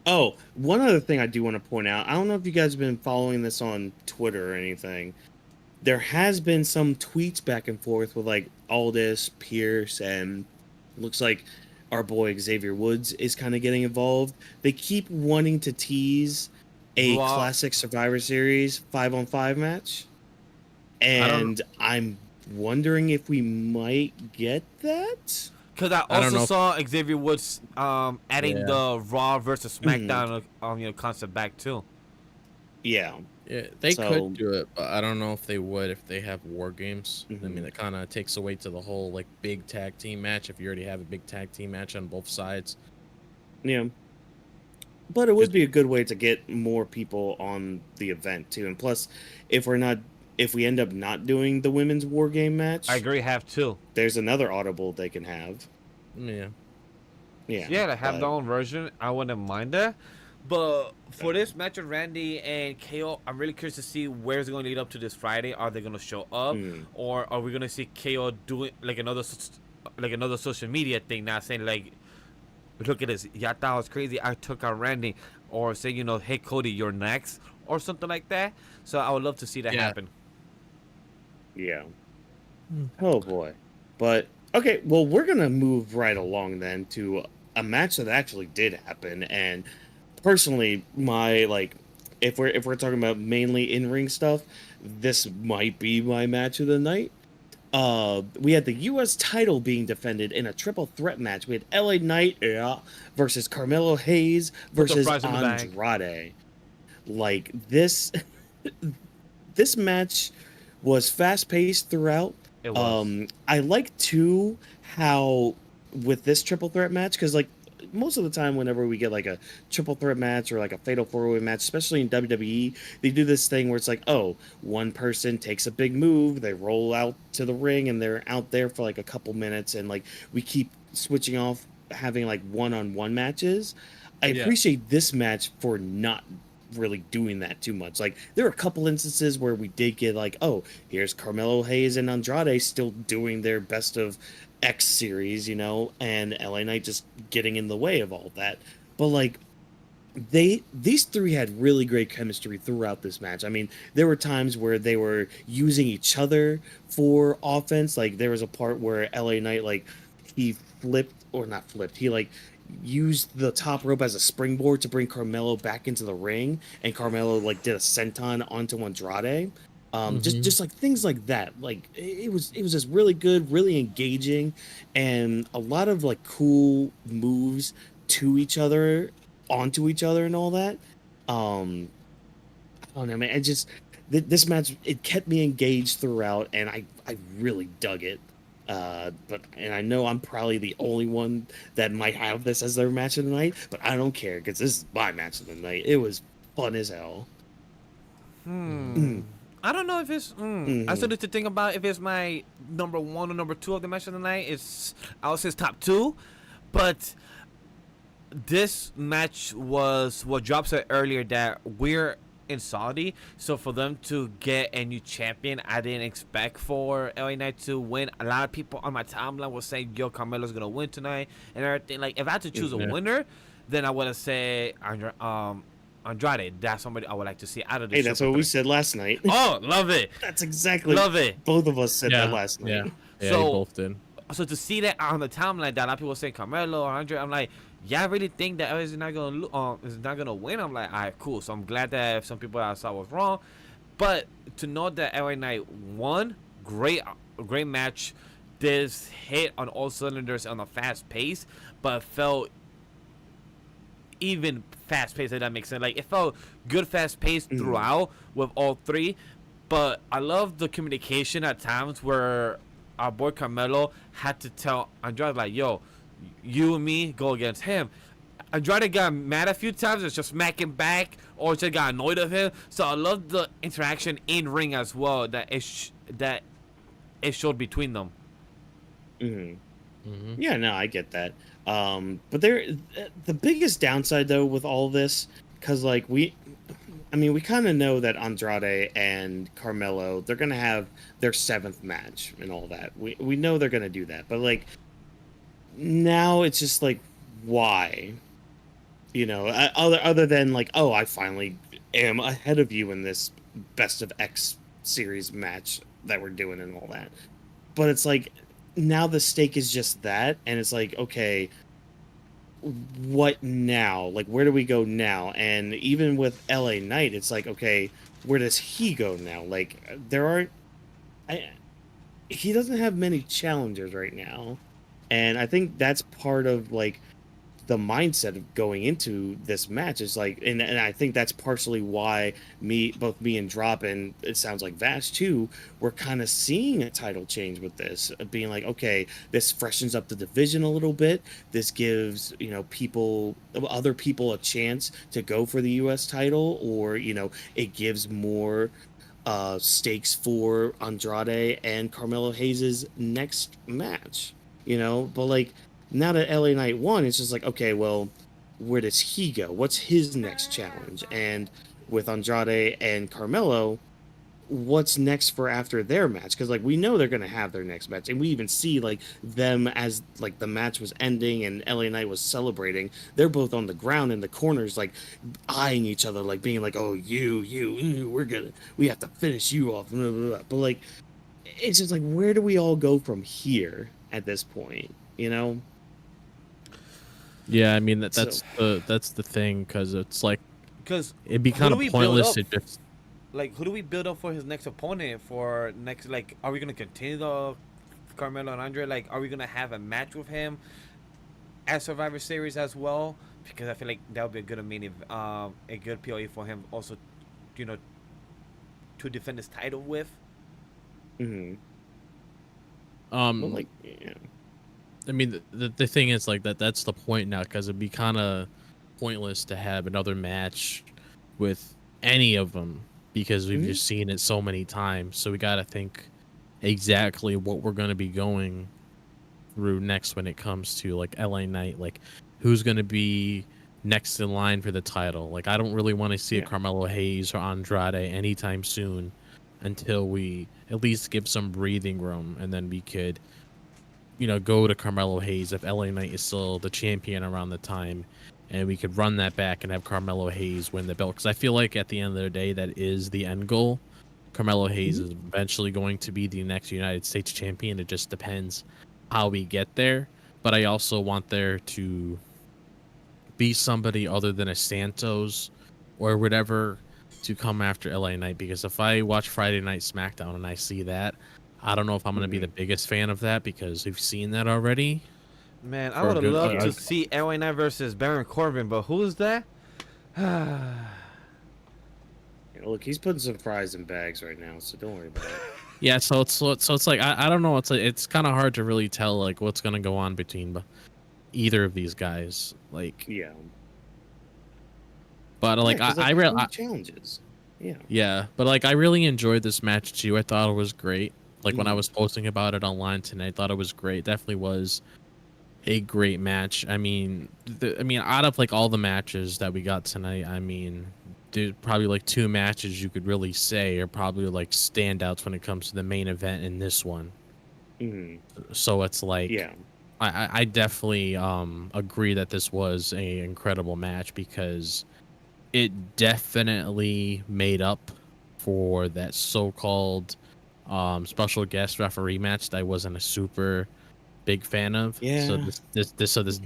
Oh, one other thing I do want to point out. I don't know if you guys have been following this on Twitter or anything. There has been some tweets back and forth with like Aldis, Pierce, and looks like our boy Xavier Woods is kind of getting involved. They keep wanting to tease a classic Survivor Series 5-on-5 match. And I'm wondering if we might get that. Because I also saw Xavier Woods adding the Raw versus SmackDown concept back too. Yeah. Yeah, they could do it, but I don't know if they would if they have War Games. I mean, it kind of takes away to the whole like big tag team match if you already have a big tag team match on both sides. Yeah. But it would be a good way to get more people on the event too. And plus, if we end up not doing the women's War Game match, I agree, have two. There's another audible they can have. Yeah. Yeah. To have their own version, I wouldn't mind that. But for this match of Randy and KO, I'm really curious to see where it's going to lead up to this Friday. Are they going to show up, or are we going to see KO doing like another social media thing? Not saying like, look at this, y'all thought I was crazy, I took out Randy, or say hey Cody, you're next, or something like that. So I would love to see that happen. Yeah. Hmm. Oh boy. But okay, well we're gonna move right along then to a match that actually did happen, and personally, my like, if we're talking about mainly in ring stuff, this might be my match of the night. We had the U.S. title being defended in a triple threat match. We had LA Knight versus Carmelo Hayes Put the versus prize in the bag. Andrade. Like this, this match was fast paced throughout. It was. I like too how with this triple threat match, because like most of the time whenever we get like a triple threat match or like a fatal four-way match, especially in WWE, they do this thing where it's like, oh, one person takes a big move, they roll out to the ring and they're out there for like a couple minutes, and like we keep switching off having like one-on-one matches. I Yeah. appreciate this match for not really doing that too much. Like there are a couple instances where we did get like, oh, here's Carmelo Hayes and Andrade still doing their best of X series, you know, and LA Knight just getting in the way of all that. But like these three had really great chemistry throughout this match. I mean, there were times where they were using each other for offense. Like there was a part where LA Knight like he flipped or not flipped. He like used the top rope as a springboard to bring Carmelo back into the ring, and Carmelo like did a senton onto Andrade. Just like things like that. Like it was just really good, really engaging, and a lot of like cool moves to each other, onto each other, and all that. Um, I don't know, man. I just this match, it kept me engaged throughout, and I really dug it. And I know I'm probably the only one that might have this as their match of the night, but I don't care because this is my match of the night. It was fun as hell. I don't know if it's. I still Mhm. need to think about if it's my number one or number two of the match of the night. It's I would say it's top two, but this match was what Job said earlier that we're in Saudi, so for them to get a new champion, I didn't expect for LA Knight to win. A lot of people on my timeline were saying, "Yo, Carmelo's gonna win tonight," and everything. Like, if I had to choose a Yeah. winner, then I would have said Andrade. That's somebody I would like to see out of the Hey, that's triple what we threat. said last night. Oh, love it, That's exactly love it. both of us said that Yeah. last Yeah. night. Yeah. So- You both did. So to see that on the timeline, that a lot of people saying Carmelo or Andre, I'm like, yeah, I really think that is not gonna win. I'm like, all right, cool. So I'm glad that some people I saw was wrong, but to know that LA Knight won, great match. This hit on all cylinders on a fast pace, but felt even fast paced. If that makes sense. Like it felt good, fast paced throughout with all three. But I love the communication at times where our boy Carmelo had to tell Andrade like, "Yo, you and me go against him." Andrade got mad a few times, it's just smacking back, or just got annoyed of him. So I love the interaction in ring as well that that it showed between them. Mhm. Mm-hmm. Yeah, no, I get that. But the biggest downside though with all this, because like I mean, we kind of know that Andrade and Carmelo, they're gonna have their seventh match and all that. We know they're gonna do that, but like now it's just like why, you know, other than like, oh, I finally am ahead of you in this best of X series match that we're doing and all that. But it's like now the stake is just that, and it's like, okay, what now? Like, where do we go now? And even with LA Knight, it's like, okay, where does he go now? Like, there aren't, he doesn't have many challengers right now, and I think that's part of like the mindset of going into this match is like, and I think that's partially why both me and Drop, and it sounds like Vash too, we're kind of seeing a title change with this, being like, okay, this freshens up the division a little bit. This gives, you know, other people a chance to go for the U.S. title, or, you know, it gives more stakes for Andrade and Carmelo Hayes' next match, you know, but like, now that LA Knight won, it's just like, okay, well, where does he go? What's his next challenge? And with Andrade and Carmelo, what's next for after their match? Because like we know they're gonna have their next match, and we even see like them as like the match was ending and LA Knight was celebrating. They're both on the ground in the corners, like eyeing each other, like being like, "Oh, you, we have to finish you off." Blah, blah, blah. But like, it's just like, where do we all go from here at this point? You know? Yeah, I mean So, that's the thing, because it's like Because it'd be who kind do of we build pointless up? to just. Like, who do we build up for his next opponent? For next, like, are we gonna continue the Carmelo and Andre? Like, are we gonna have a match with him at Survivor Series as well? Because I feel like that would be a good a good POE for him also, you know, to defend his title with. mhm. But Um, like, yeah. I mean, the thing is like that's the point now, because it'd be kind of pointless to have another match with any of them, because we've Mhm. just seen it so many times. So we got to think exactly what we're going to be going through next when it comes to like LA Knight, like who's going to be next in line for the title. Like, I don't really want to see a Yeah. Carmelo Hayes or Andrade anytime soon, until we at least give some breathing room, and then we could, go to Carmelo Hayes if LA Knight is still the champion around the time, and we could run that back and have Carmelo Hayes win the belt. Because I feel like at the end of the day, that is the end goal. Carmelo Hayes Mhm. is eventually going to be the next United States champion. It just depends how we get there. But I also want there to be somebody other than a Santos or whatever to come after LA Knight, because if I watch Friday Night SmackDown and I see that, I don't know if I'm going to be the Mhm. biggest fan of that, because we've seen that already Man, I for a would have good loved Yeah. to see LA Knight versus Baron Corbin, but who is that? Look, he's putting some fries in bags right now, so don't worry about it. yeah. So it's like I don't know. It's kind of hard to really tell like what's going to go on between either of these guys. Like, Yeah. but Yeah, like because like I, there's re- no I challenges. Yeah. yeah, but like I really enjoyed this match too. I thought it was great. Like when I Mhm. was posting about it online tonight, I thought it was great. Definitely was a great match. I mean, out of like all the matches that we got tonight, I mean, there's probably like two matches you could really say are probably like standouts when it comes to the main event in this one. Mhm. So it's like Yeah. I definitely agree that this was a incredible match, because it definitely made up for that so-called special guest referee match that I wasn't a super big fan of. So Yeah. this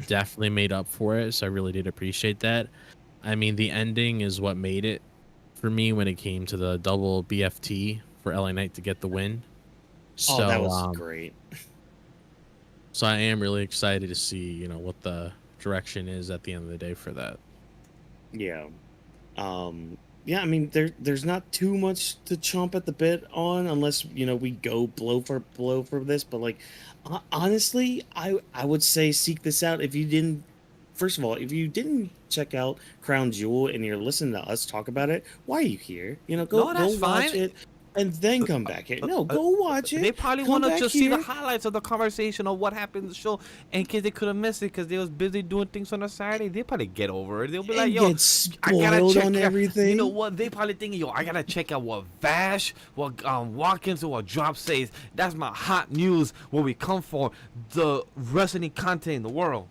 definitely made up for it. So I really did appreciate that. I mean, the ending is what made it for me when it came to the double BFT for LA Knight to get the win. Oh, that So was great. so I am really excited to see, what the direction is at the end of the day for that. Yeah. Yeah, I mean there's not too much to chomp at the bit on, unless we go blow for this, but like honestly, I would say seek this out if you didn't. First of all, if you didn't check out Crown Jewel and you're listening to us talk about it, why are you here? No, Go that's watch fine. it and then come back here. No, go watch They it, probably come want to back just see the here. highlights of the conversation of what happened in the show in case they could have missed it because they was busy doing things on a Saturday. They probably get over it. They'll be like, And yo, get I gotta spoiled on check out. You know everything. what? They probably thinking, yo, I gotta check out what Vash, what Watkins, or what Drop says. That's my hot news. Where we come for the wrestling content in the world.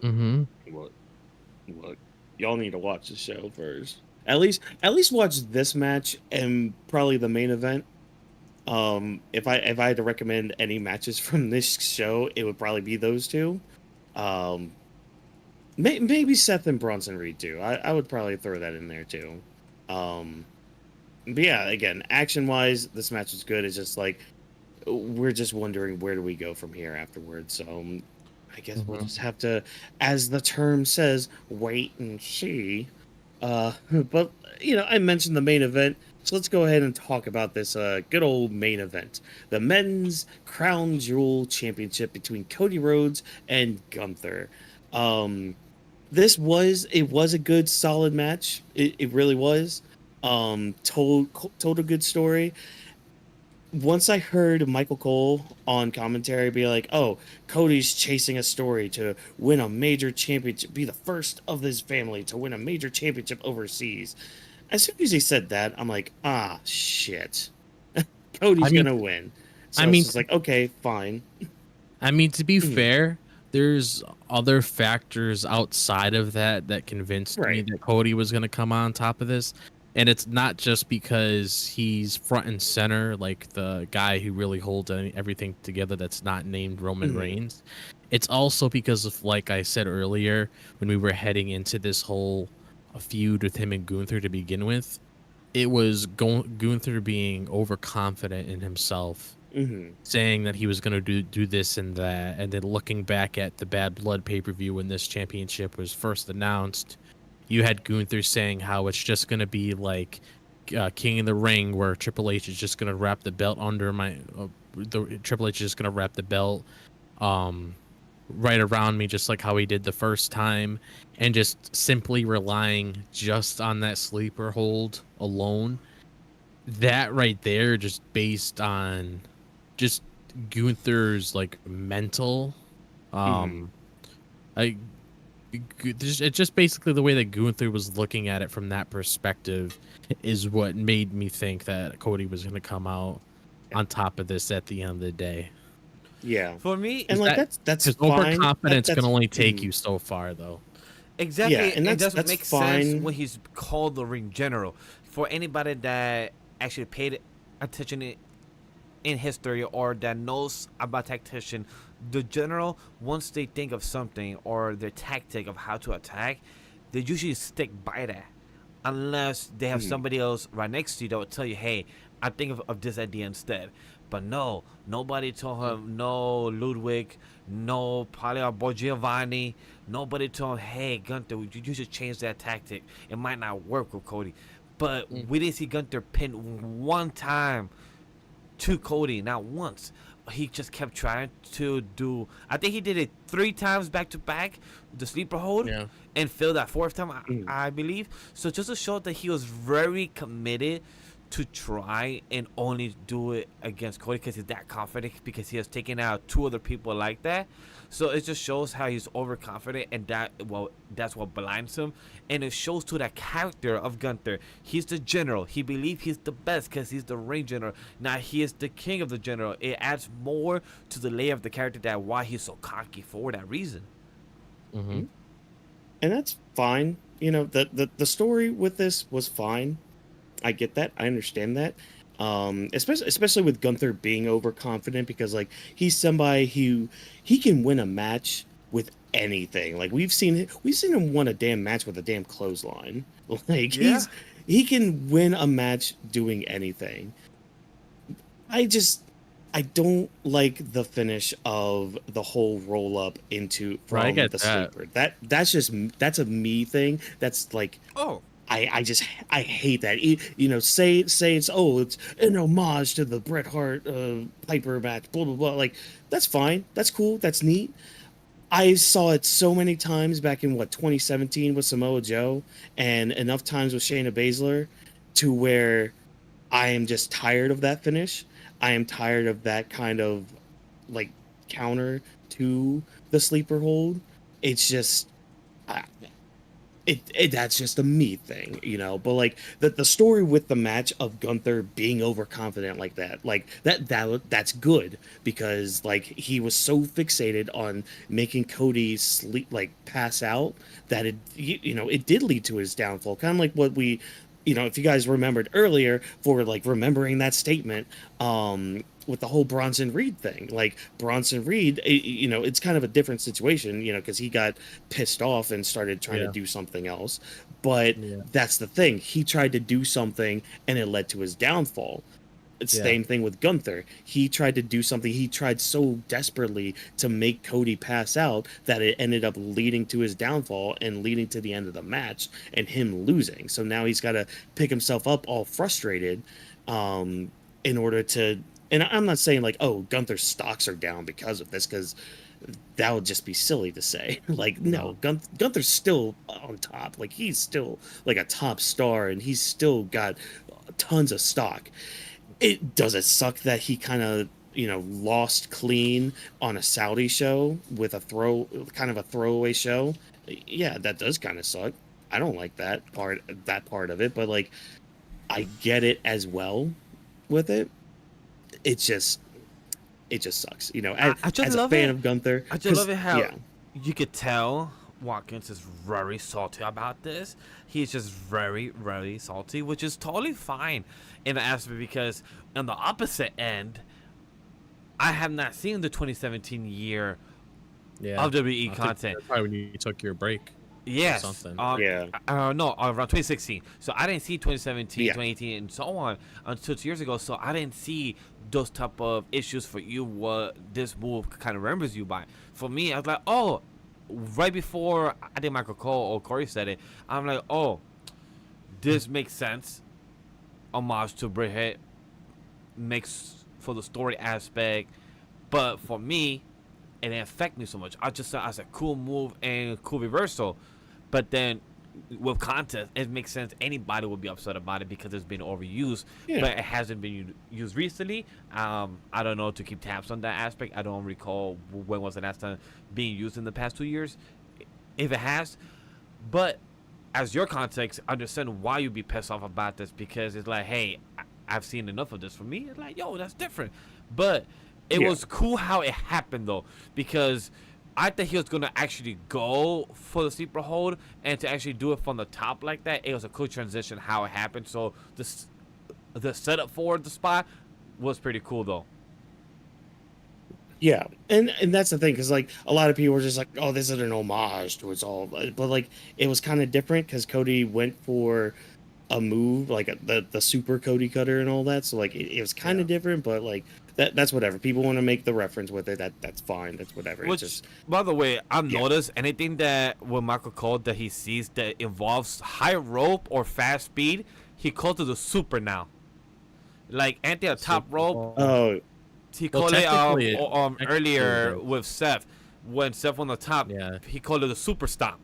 Mm-hmm. Look, y'all need to watch the show first. At least watch this match and probably the main event. If I had to recommend any matches from this show, it would probably be those two. Um, maybe Seth and Bronson Reed too. I would probably throw that in there too. Um, but yeah, again, action wise, this match was good. It's just like we're just wondering where do we go from here afterwards. So I guess we'll just have to, as the term says, wait and see. But I mentioned the main event, so let's go ahead and talk about this good old main event, the Men's Crown Jewel Championship between Cody Rhodes and Gunther. Um, it was a good solid match. It really was. Told a good story. Once I heard Michael Cole on commentary be like, "Oh, Cody's chasing a story to win a major championship, be the first of his family to win a major championship overseas." As soon as he said that, I'm like, "Ah, shit, I Cody's mean, gonna win." I So it's mean, just like, okay, fine. to be Mhm. fair, there's other factors outside of that that convinced me Right. that Cody was going to come on top of this. And it's not just because he's front and center, like the guy who really holds everything together that's not named Roman Reigns. It's also because of, like I said earlier, when we were heading into this whole feud with him and Gunther to begin with, it was Gunther being overconfident in himself, saying that he was going to do this and that, and then looking back at the Bad Blood pay-per-view when this championship was first announced, you had Gunther saying how it's just going to be like King of the Ring, where Triple H is just going to wrap the belt under my Triple H is just going to wrap the belt right around me, just like how he did the first time, and just simply relying just on that sleeper hold alone. That right there, just based on just Gunther's like mental, it's just basically the way that Gunther was looking at it from that perspective is what made me think that Cody was going to come out on top of this at the end of the day. Yeah. For me, and like that's fine. Overconfidence can only take you so far, though. Exactly, Yeah, and it that's doesn't make fine. sense when he's called the ring general. For anybody that actually paid attention in history or that knows about tactician, the general, once they think of something or their tactic of how to attack, they usually stick by that, unless they have somebody else right next to you that will tell you, hey, I think of this idea instead. But no, nobody told him, no Ludwig, no probably our boy Giovanni, nobody told him, hey Gunther, you should change that tactic, it might not work with Cody. But we didn't see Gunther pin one time to Cody, not once. He just kept trying to do, I think he did it 3 times back to back, the sleeper hold, and failed that 4th time, I believe. So just to show that he was very committed to try and only do it against Cody because he's that confident, because he has taken out 2 other people like that. So it just shows how he's overconfident, and that's what blinds him. And it shows to that character of Gunther. He's the general. He believes he's the best because he's the ring general. Now he is the king of the general. It adds more to the layer of the character, that why he's so cocky for that reason. And that's fine. You know, the story with this was fine. I get that. I understand that. Especially with Gunther being overconfident, because like he's somebody who he can win a match with anything. Like we've seen him win a damn match with a damn clothesline. Like he can win a match doing anything. I don't like the finish of the whole roll up into from the sleeper. That's a me thing. That's like, I hate that. You know, say it's an homage to the Bret Hart Piper match, blah blah blah. Like that's fine, that's cool, that's neat. I saw it so many times back in 2017 with Samoa Joe, and enough times with Shayna Baszler, to where I am just tired of that finish. I am tired of that kind of like counter to the sleeper hold. It's just. That's just a me thing, you know. But like the story with the match of Gunther being overconfident like that's good, because like he was so fixated on making Cody pass out that it did lead to his downfall. Kind of like what we, if you guys remembered earlier, for like remembering that statement with the whole Bronson Reed thing. Like Bronson Reed, it's kind of a different situation, because he got pissed off and started trying to do something else. But that's the thing. He tried to do something and it led to his downfall. It's the same thing with Gunther. He tried to do something. He tried so desperately to make Cody pass out that it ended up leading to his downfall and leading to the end of the match and him losing. So now he's got to pick himself up all frustrated in order to... And I'm not saying like, oh, Gunther's stocks are down because of this, because that would just be silly to say. Like, no, Gunther's still on top. Like, he's still like a top star, and he's still got tons of stock. Does it suck that he kind of, lost clean on a Saudi show with a throwaway show? Yeah, that does kind of suck. I don't like that part of it, but like, I get it as well with it. It just sucks, I just as love a fan it. of Gunther. I just love it how you could tell Watkins is very salty about this. He's just very, very salty, which is totally fine in the aspect because on the opposite end, I have not seen the 2017 year of WWE content. That's probably when you took your break. Yes. Something. No, around 2016. So I didn't see 2017, Yeah. 2018, and so on until 2 years ago. So I didn't see those type of issues for you. What this move kind of remembers you by. For me, I was like, oh, right before I think Michael Cole or Corey said it, I'm like, oh, this makes sense. Homage to Bret Hart makes for the story aspect, but for me, it didn't affect me so much. I just saw it as a cool move and cool reversal. But then with context, it makes sense. Anybody would be upset about it because it's been overused, but it hasn't been used recently. I don't know to keep tabs on that aspect. I don't recall when was the last time being used in the past 2 years, if it has. But as your context, understand why you'd be pissed off about this because it's like, hey, I've seen enough of this. For me, it's like, yo, that's different. But it was cool how it happened though, because I thought he was gonna actually go for the sleeper hold and to actually do it from the top like that. It was a cool transition how it happened. So the setup for the spot was pretty cool though. Yeah, and that's the thing, because like a lot of people were just like, "Oh, this is an homage to it's all," but like it was kind of different because Cody went for a move like the super Cody cutter and all that, so like it was kind of different, but like that's whatever. People want to make the reference with it. That's fine. That's whatever. Which, it's just, by the way, I've noticed anything that with Michael Cole that he sees that involves high rope or fast speed, he calls it the super now. Like anything at top rope. oh. He called it technically earlier with Seth. When Seth on the top, he called it a super stomp.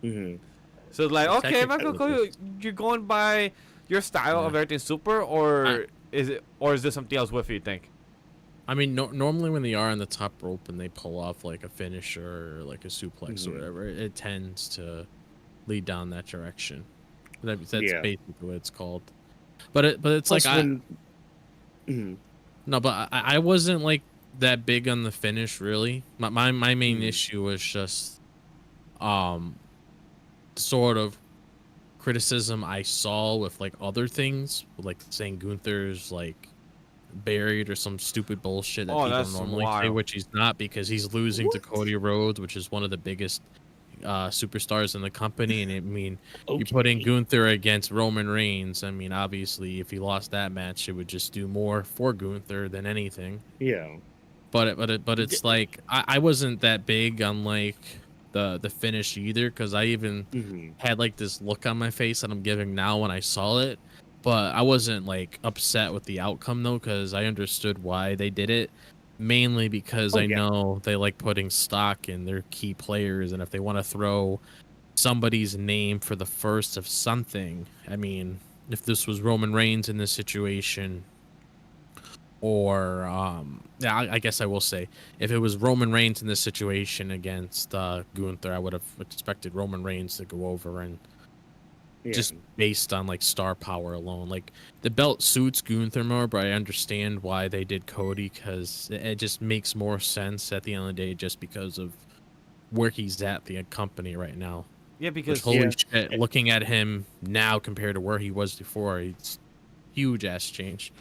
Mm-hmm. So it's like, okay, Michael Cole, you're going by your style of everything super, or is this something else with you think? I mean, normally when they are on the top rope and they pull off like a finisher or like a suplex or whatever, it tends to lead down that direction. That's basically what it's called. But it's plus like when, no, but I wasn't like that big on the finish really. My main issue was just sort of criticism I saw with like other things, like saying Gunther's like buried or some stupid bullshit that people normally say, which he's not, because he's losing to Cody Rhodes, which is one of the biggest superstars in the company. And I mean, you put in Gunther against Roman Reigns. I mean, obviously, if he lost that match, it would just do more for Gunther than anything. Yeah. But it's like I wasn't that big on like the finish either, because I even had like this look on my face that I'm giving now when I saw it. But I wasn't like upset with the outcome though, because I understood why they did it. Mainly because I know they like putting stock in their key players, and if they want to throw somebody's name for the first of something, I mean, if this was Roman Reigns in this situation, or I guess I will say, if it was Roman Reigns in this situation against Gunther, I would have expected Roman Reigns to go over and just based on like star power alone. Like the belt suits Gunther more, but I understand why they did Cody, because it just makes more sense at the end of the day, just because of where he's at the company right now. Yeah, because holy shit, looking at him now compared to where he was before, it's huge ass change.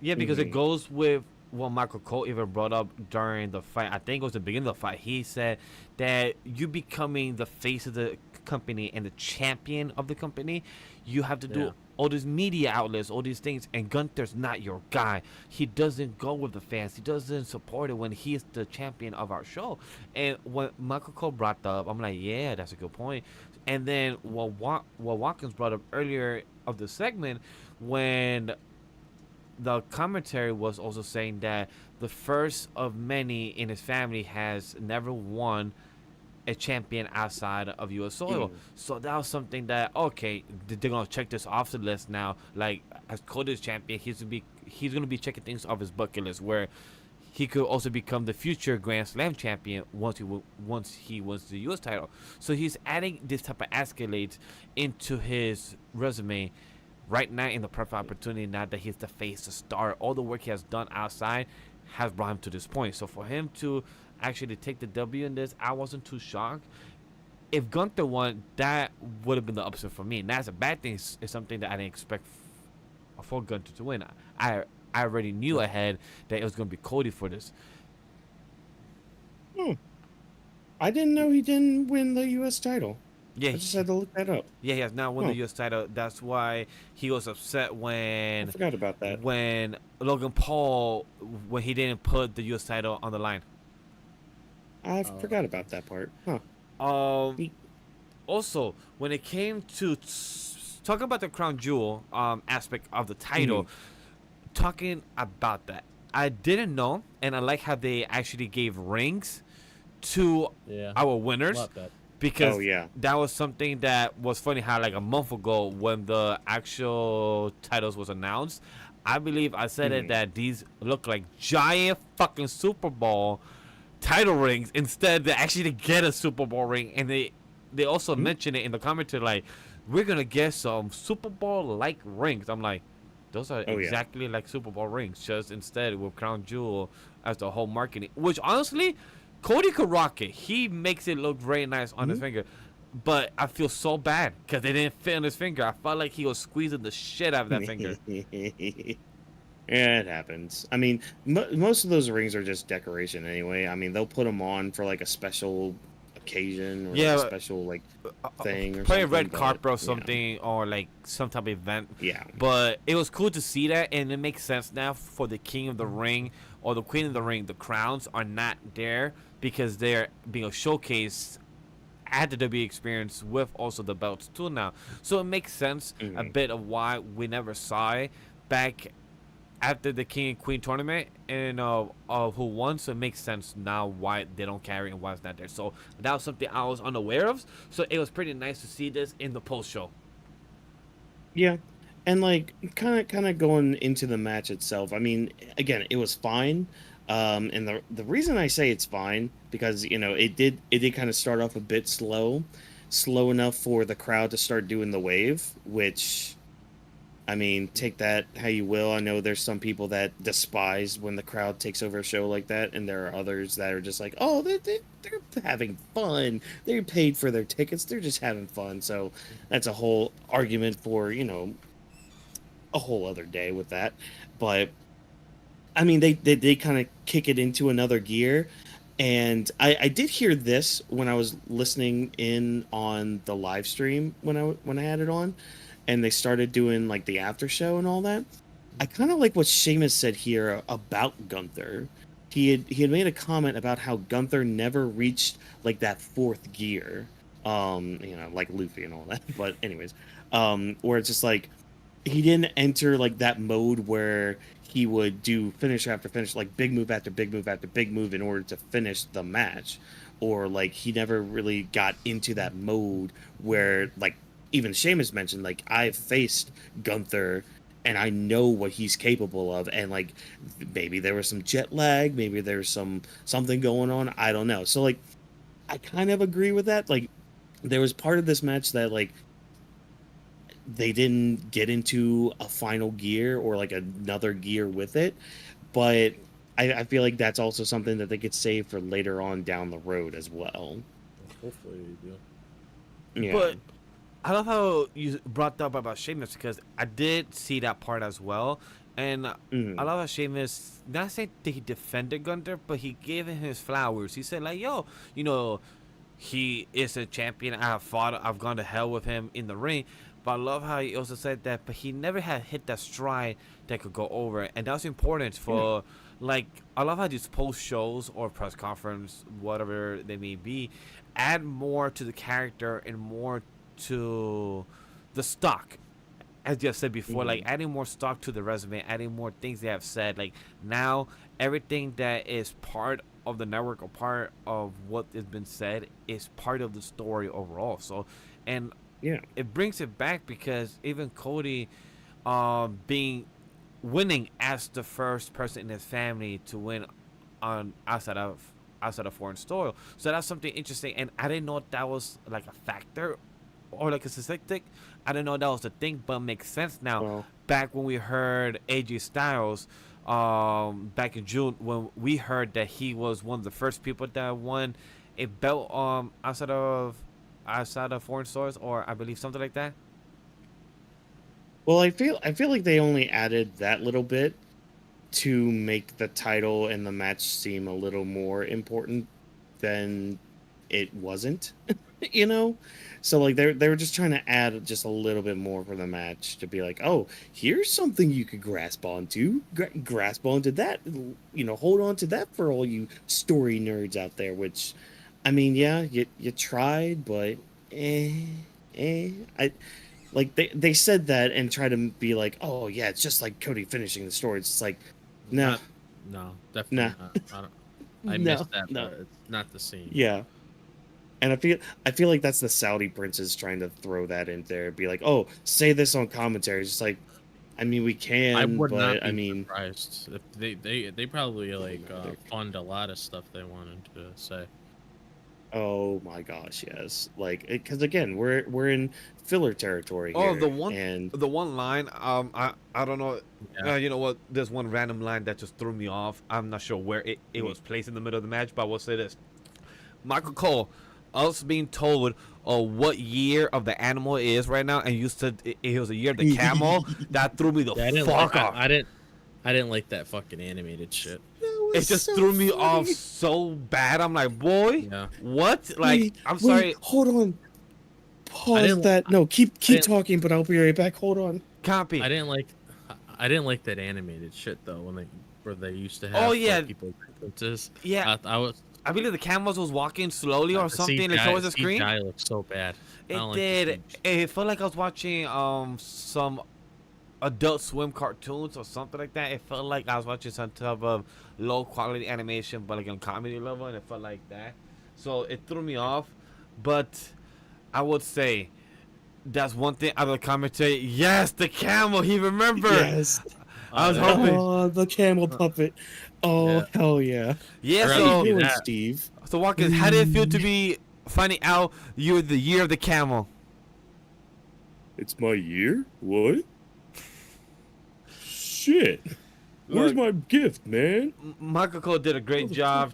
Yeah, because it goes with what Michael Cole even brought up during the fight. I think it was the beginning of the fight. He said that you becoming the face of the company and the champion of the company, you have to do all these media outlets, all these things, and Gunther's not your guy. He doesn't go with the fans. He doesn't support it when he's the champion of our show. And when Michael Cole brought that up, I'm like, yeah, that's a good point. And then what Watkins brought up earlier of the segment, when the commentary was also saying that the first of many in his family has never won a champion outside of U.S. soil. So that was something that, okay, they're gonna check this off the list now. Like, as Cody's champion, he's gonna be checking things off his bucket list, where he could also become the future Grand Slam champion once he wins the U.S. title. So he's adding this type of escalates into his resume right now in the perfect opportunity. Now that he's the face, the star, all the work he has done outside has brought him to this point. So for him to actually take the W in this, I wasn't too shocked, if Gunther won, that would have been the upset for me. And that's a bad thing. It's something that I didn't expect for Gunther to win. I already knew ahead that it was going to be Cody for this. I didn't know he didn't win the U.S. title. Yeah, I just had to look that up. yeah, he has now won the U.S. title. That's why he was upset I when forgot about that. Logan Paul when he didn't put the U.S. title on the line. I forgot about that part. Huh. Also, when it came to talking about the crown jewel aspect of the title, talking about that, I didn't know, and I like how they actually gave rings to our winners. Love that. Because that was something that was funny how like a month ago when the actual titles was announced, I believe I said it that these look like giant fucking Super Bowl title rings. Instead, they actually get a Super Bowl ring, and they also mention it in the commentary like, we're gonna get some Super Bowl like rings. I'm like, those are exactly like Super Bowl rings, just instead with Crown Jewel as the whole marketing. Which honestly, Cody could rock it. He makes it look very nice on his finger. But I feel so bad because they didn't fit on his finger. I felt like he was squeezing the shit out of that finger. Yeah, it happens. I mean, most of those rings are just decoration anyway. I mean, they'll put them on for like a special occasion or like a special like thing or play something. A red carpet or something, or like some type of event. Yeah. But it was cool to see that, and it makes sense now for the King of the Ring or the Queen of the Ring. The crowns are not there because they're being showcased at the WWE experience with also the belts too now. So it makes sense a bit of why we never saw it back after the King and Queen tournament and who won. So it makes sense now why they don't carry and why it's not there. So that was something I was unaware of. So it was pretty nice to see this in the post show. Yeah. And like kind of going into the match itself. I mean, again, it was fine. And the reason I say it's fine because it did kind of start off a bit slow enough for the crowd to start doing the wave, which I mean, take that how you will. I know there's some people that despise when the crowd takes over a show like that, and there are others that are just like, oh, they're having fun. They're paid for their tickets. They're just having fun. So that's a whole argument for a whole other day with that. But I mean, they kind of kick it into another gear. And I did hear this when I was listening in on the live stream when I had it on, and they started doing like the after show and all that. I kind of like what Sheamus said here about Gunther. He had made a comment about how Gunther never reached like that fourth gear, like Luffy and all that. But anyways, where it's just like he didn't enter like that mode where he would do finish after finish, like big move after big move after big move in order to finish the match. Or like he never really got into that mode where like even Sheamus mentioned, like I've faced Gunther and I know what he's capable of. And like maybe there was some jet lag, maybe there's something going on. I don't know. So like I kind of agree with that. Like there was part of this match that like they didn't get into a final gear or like another gear with it, but I feel like that's also something that they could save for later on down the road as well. Hopefully they do. Yeah. But I love how you brought up about Sheamus because I did see that part as well, and I love how Sheamus not saying that he defended Gunther, but he gave him his flowers. He said like, "Yo, he is a champion. I've gone to hell with him in the ring." But I love how he also said that, but he never had hit that stride that could go over. And that's important for, like, I love how these post shows or press conference, whatever they may be, add more to the character and more to the stock. As you have said before, like, adding more stock to the resume, adding more things they have said. Like, now, everything that is part of the network or part of what has been said is part of the story overall. So, and it brings it back because even Cody winning as the first person in his family to win on outside of foreign soil. So that's something interesting, and I didn't know that was like a factor or like a statistic. I didn't know that was the thing, but it makes sense now. Well, back when we heard AJ Styles back in June, when we heard that he was one of the first people that won a belt outside of outside of foreign stores, or I believe something like that. Well, I feel like they only added that little bit to make the title and the match seem a little more important than it wasn't, you know? So like they were just trying to add just a little bit more for the match to be like, "Oh, here's something you could grasp onto. Grasp onto that, hold on to that for all you story nerds out there," which I mean, yeah, you tried, but eh I like they said that and try to be like, "Oh, yeah, it's just like Cody finishing the story." It's like, no, Not, no, no, definitely not. I no, missed that no. part. It's not the same. Yeah. And I feel like that's the Saudi princes trying to throw that in there. Be like, "Oh, say this on commentary." It's just like, I mean, we I can, would not but I be mean, surprised if they probably like no, fund a lot of stuff they wanted to say. oh my gosh, yes. Like, because again, we're in filler territory Oh, here, and the one line. I don't know. Yeah. You know what? There's one random line that just threw me off. I'm not sure where it was placed in the middle of the match, but I will say this: Michael Cole, us being told what year of the animal it is right now, and you said it was a year of the camel. That threw me the Yeah, I didn't fuck like, off. I didn't like that fucking animated shit. that It was just so threw me funny. off so bad. I'm like, boy, Yeah. what? Like, Wait, I'm wait, sorry, hold on. Pause didn't- that. No, keep didn't- talking, but I'll be right back. Hold on. copy. I didn't like that animated shit though where they used to have Oh, yeah. people differences. Yeah. I was I believe the camels was walking slowly or the something. And it CGI shows the screen. CGI looked so bad. I It don't like the did. CGI. It felt like I was watching some Adult Swim cartoons or something like that. It felt like I was watching some type of low quality animation, but like on comedy level, and it felt like that. So it threw me off. But I would say that's one thing out of the commentary. Yes, the camel. He remembered. Yes. I was yeah. hoping. Oh, the camel puppet. Oh, Yeah. hell yeah. Yeah. Or How at you least So, doing, that. Steve? so Watkins, how did it feel to be finding out you're the year of the camel? It's my year? What? Shit. Where's Look. my gift, man? Michael Cole did a great job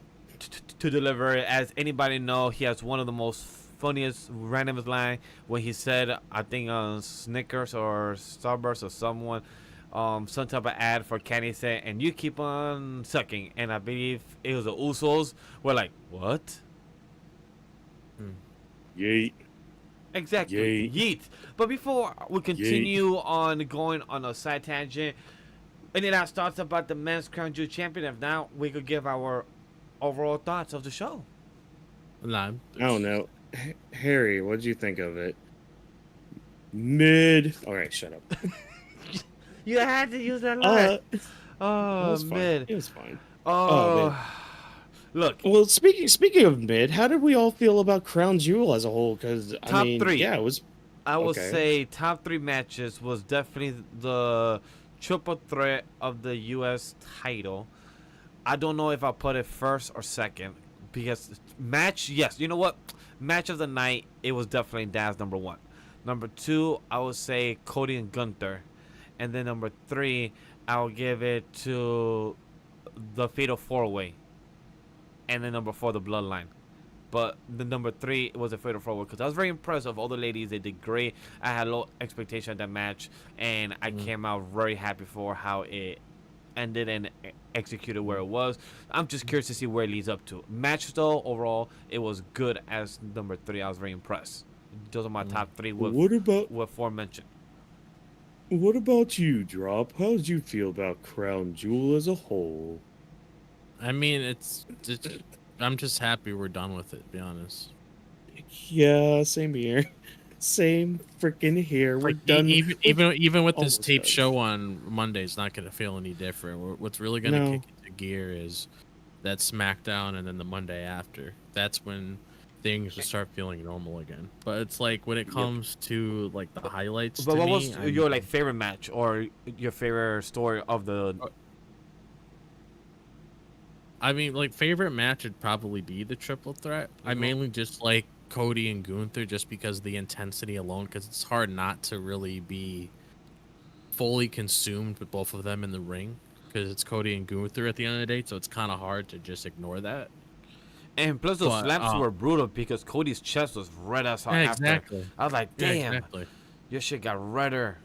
to deliver it. As anybody know, he has one of the most funniest randomest line when he said, I think on Snickers or Starburst or someone, some type of ad for candy said, and you keep on sucking. And I believe it was the Usos. We're like, what? Yeet. Exactly. Yeet. But before we continue on going on a side tangent, any last thoughts about the men's Crown Jewel Champion? If not, we could give our overall thoughts of the show. Nah, I don't know. Harry, what did you think of it? Mid. All right, shut up. You had to use that line. It Oh, was fine. mid. It was fine. Oh, mid. look. Well, speaking of mid, how did we all feel about Crown Jewel as a whole? Because I Top mean, three. yeah, it was. I would Okay. say top 3 matches was definitely the triple threat of the U.S. title. I don't know if I'll put it first or second because match, yes, you know what? Match of the night, it was definitely Daz number 1. Number 2, I would say Cody and Gunther. And then number 3, I'll give it to the Fatal 4-Way. And then number 4, the Bloodline. But the number 3 was a Fatal 4-Way because I was very impressed of all the ladies. They did great. I had low expectation of that match, and I came out very happy for how it ended and executed where it was. I'm just curious to see where it leads up to. Match though, overall, it was good as number 3. I was very impressed. Those are my top 3 with What 4 mentioned. you, Drop? How did you feel about Crown Jewel as a whole? I mean, I'm just happy we're done with it. To be honest. Yeah, same here. Same freaking here. We're Like, done. even with this almost taped done. show on Monday, it's not gonna feel any different. What's really gonna No. kick into gear is that SmackDown and then the Monday after. That's when things will start feeling normal again. But it's like when it comes to like the highlights. But to what me, was I your mean, like favorite match or your favorite story of the? I mean, like favorite match would probably be the triple threat. I mainly just like Cody and Gunther just because the intensity alone. Because it's hard not to really be fully consumed with both of them in the ring. Because it's Cody and Gunther at the end of the day, so it's kind of hard to just ignore that. And plus, those But, slaps were brutal because Cody's chest was red as hell after. exactly. I was like, Yeah, damn, exactly. your shit got redder.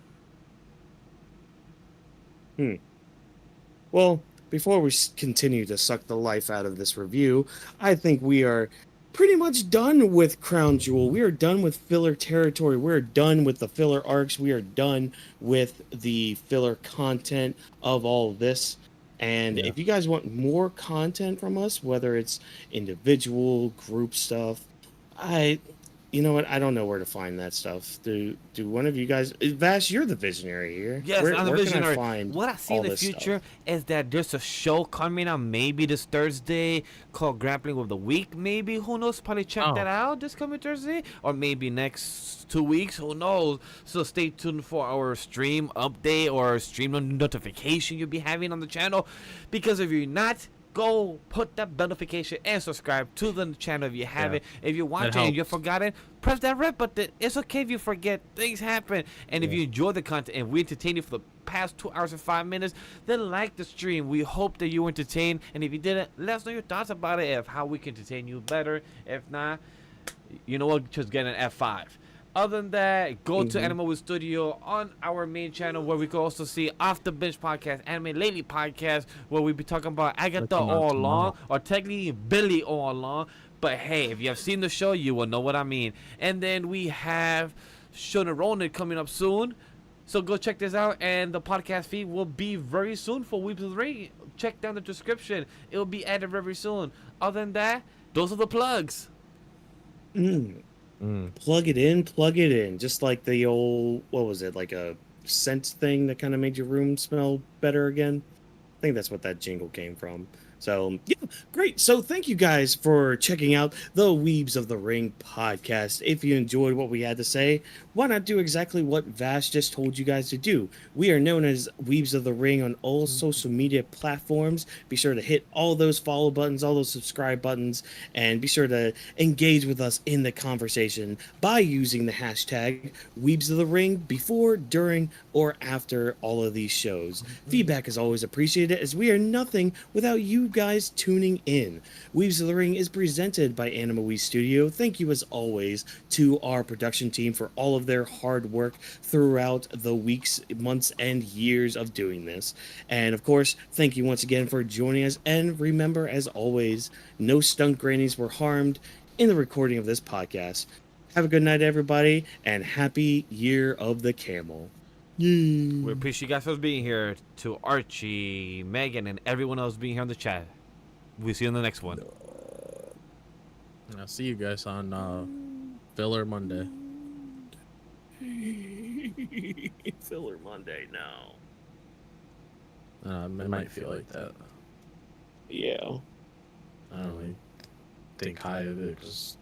Well, before we continue to suck the life out of this review, I think we are pretty much done with Crown Jewel. We are done with filler territory. We're done with the filler arcs. We are done with the filler content of all of this. And Yeah. if you guys want more content from us, whether it's individual, group stuff, you know what? I don't know where to find that stuff. Do one of you guys, Vash, you're the visionary here. Yes, I'm the where visionary. Can I find What I see all in the this future stuff? is that there's a show coming out maybe this Thursday called Grappling with the Week. Maybe, who knows? Probably check that out this coming Thursday, or maybe next 2 weeks. Who knows? So stay tuned for our stream update or stream notification you'll be having on the channel. Because if you're not, go put that notification and subscribe to the channel if you haven't. If you're watching and you forgot it, press that red button. It's okay if you forget. Things happen. And if you enjoy the content and we entertain you for the past 2 hours and 5 minutes, then like the stream. We hope that you were entertained. And if you didn't, let us know your thoughts about it, of how we can entertain you better. If not, you know what, just get an F5. Other than that, go to Anime with Studio on our main channel, where we can also see Off the Bench podcast, Anime Lately podcast, where we be talking about Agatha all along, or technically Billy all along. But hey, if you have seen the show, you will know what I mean. And then we have Shona Ronan coming up soon. So go check this out, and the podcast feed will be very soon for Weebs of the Ring. Check down the description. It will be added very soon. Other than that, those are the plugs. Plug it in. Just like the old, what was it, like a scent thing that kind of made your room smell better again? I think that's what that jingle came from. So, yeah, great. So thank you guys for checking out the Weebs of the Ring podcast. If you enjoyed what we had to say, why not do exactly what Vash just told you guys to do? We are known as Weebs of the Ring on all social media platforms. Be sure to hit all those follow buttons, all those subscribe buttons, and be sure to engage with us in the conversation by using the hashtag Weebs of the Ring before, during, or after all of these shows. Feedback is always appreciated, as we are nothing without you guys tuning in. Weebs of the Ring is presented by Anime We Studio. Thank you as always to our production team for all of their hard work throughout the weeks, months, and years of doing this. And of course, thank you once again for joining us. And remember, as always, no stunt grannies were harmed in the recording of this podcast. Have a good night, everybody, and happy Year of the Camel. We appreciate you guys for being here. To Archie, Megan, and everyone else being here on the chat. We'll see you in the next one. I'll see you guys on Filler Monday. Filler Monday now. It might feel like that. Yeah. I don't really think high of it, because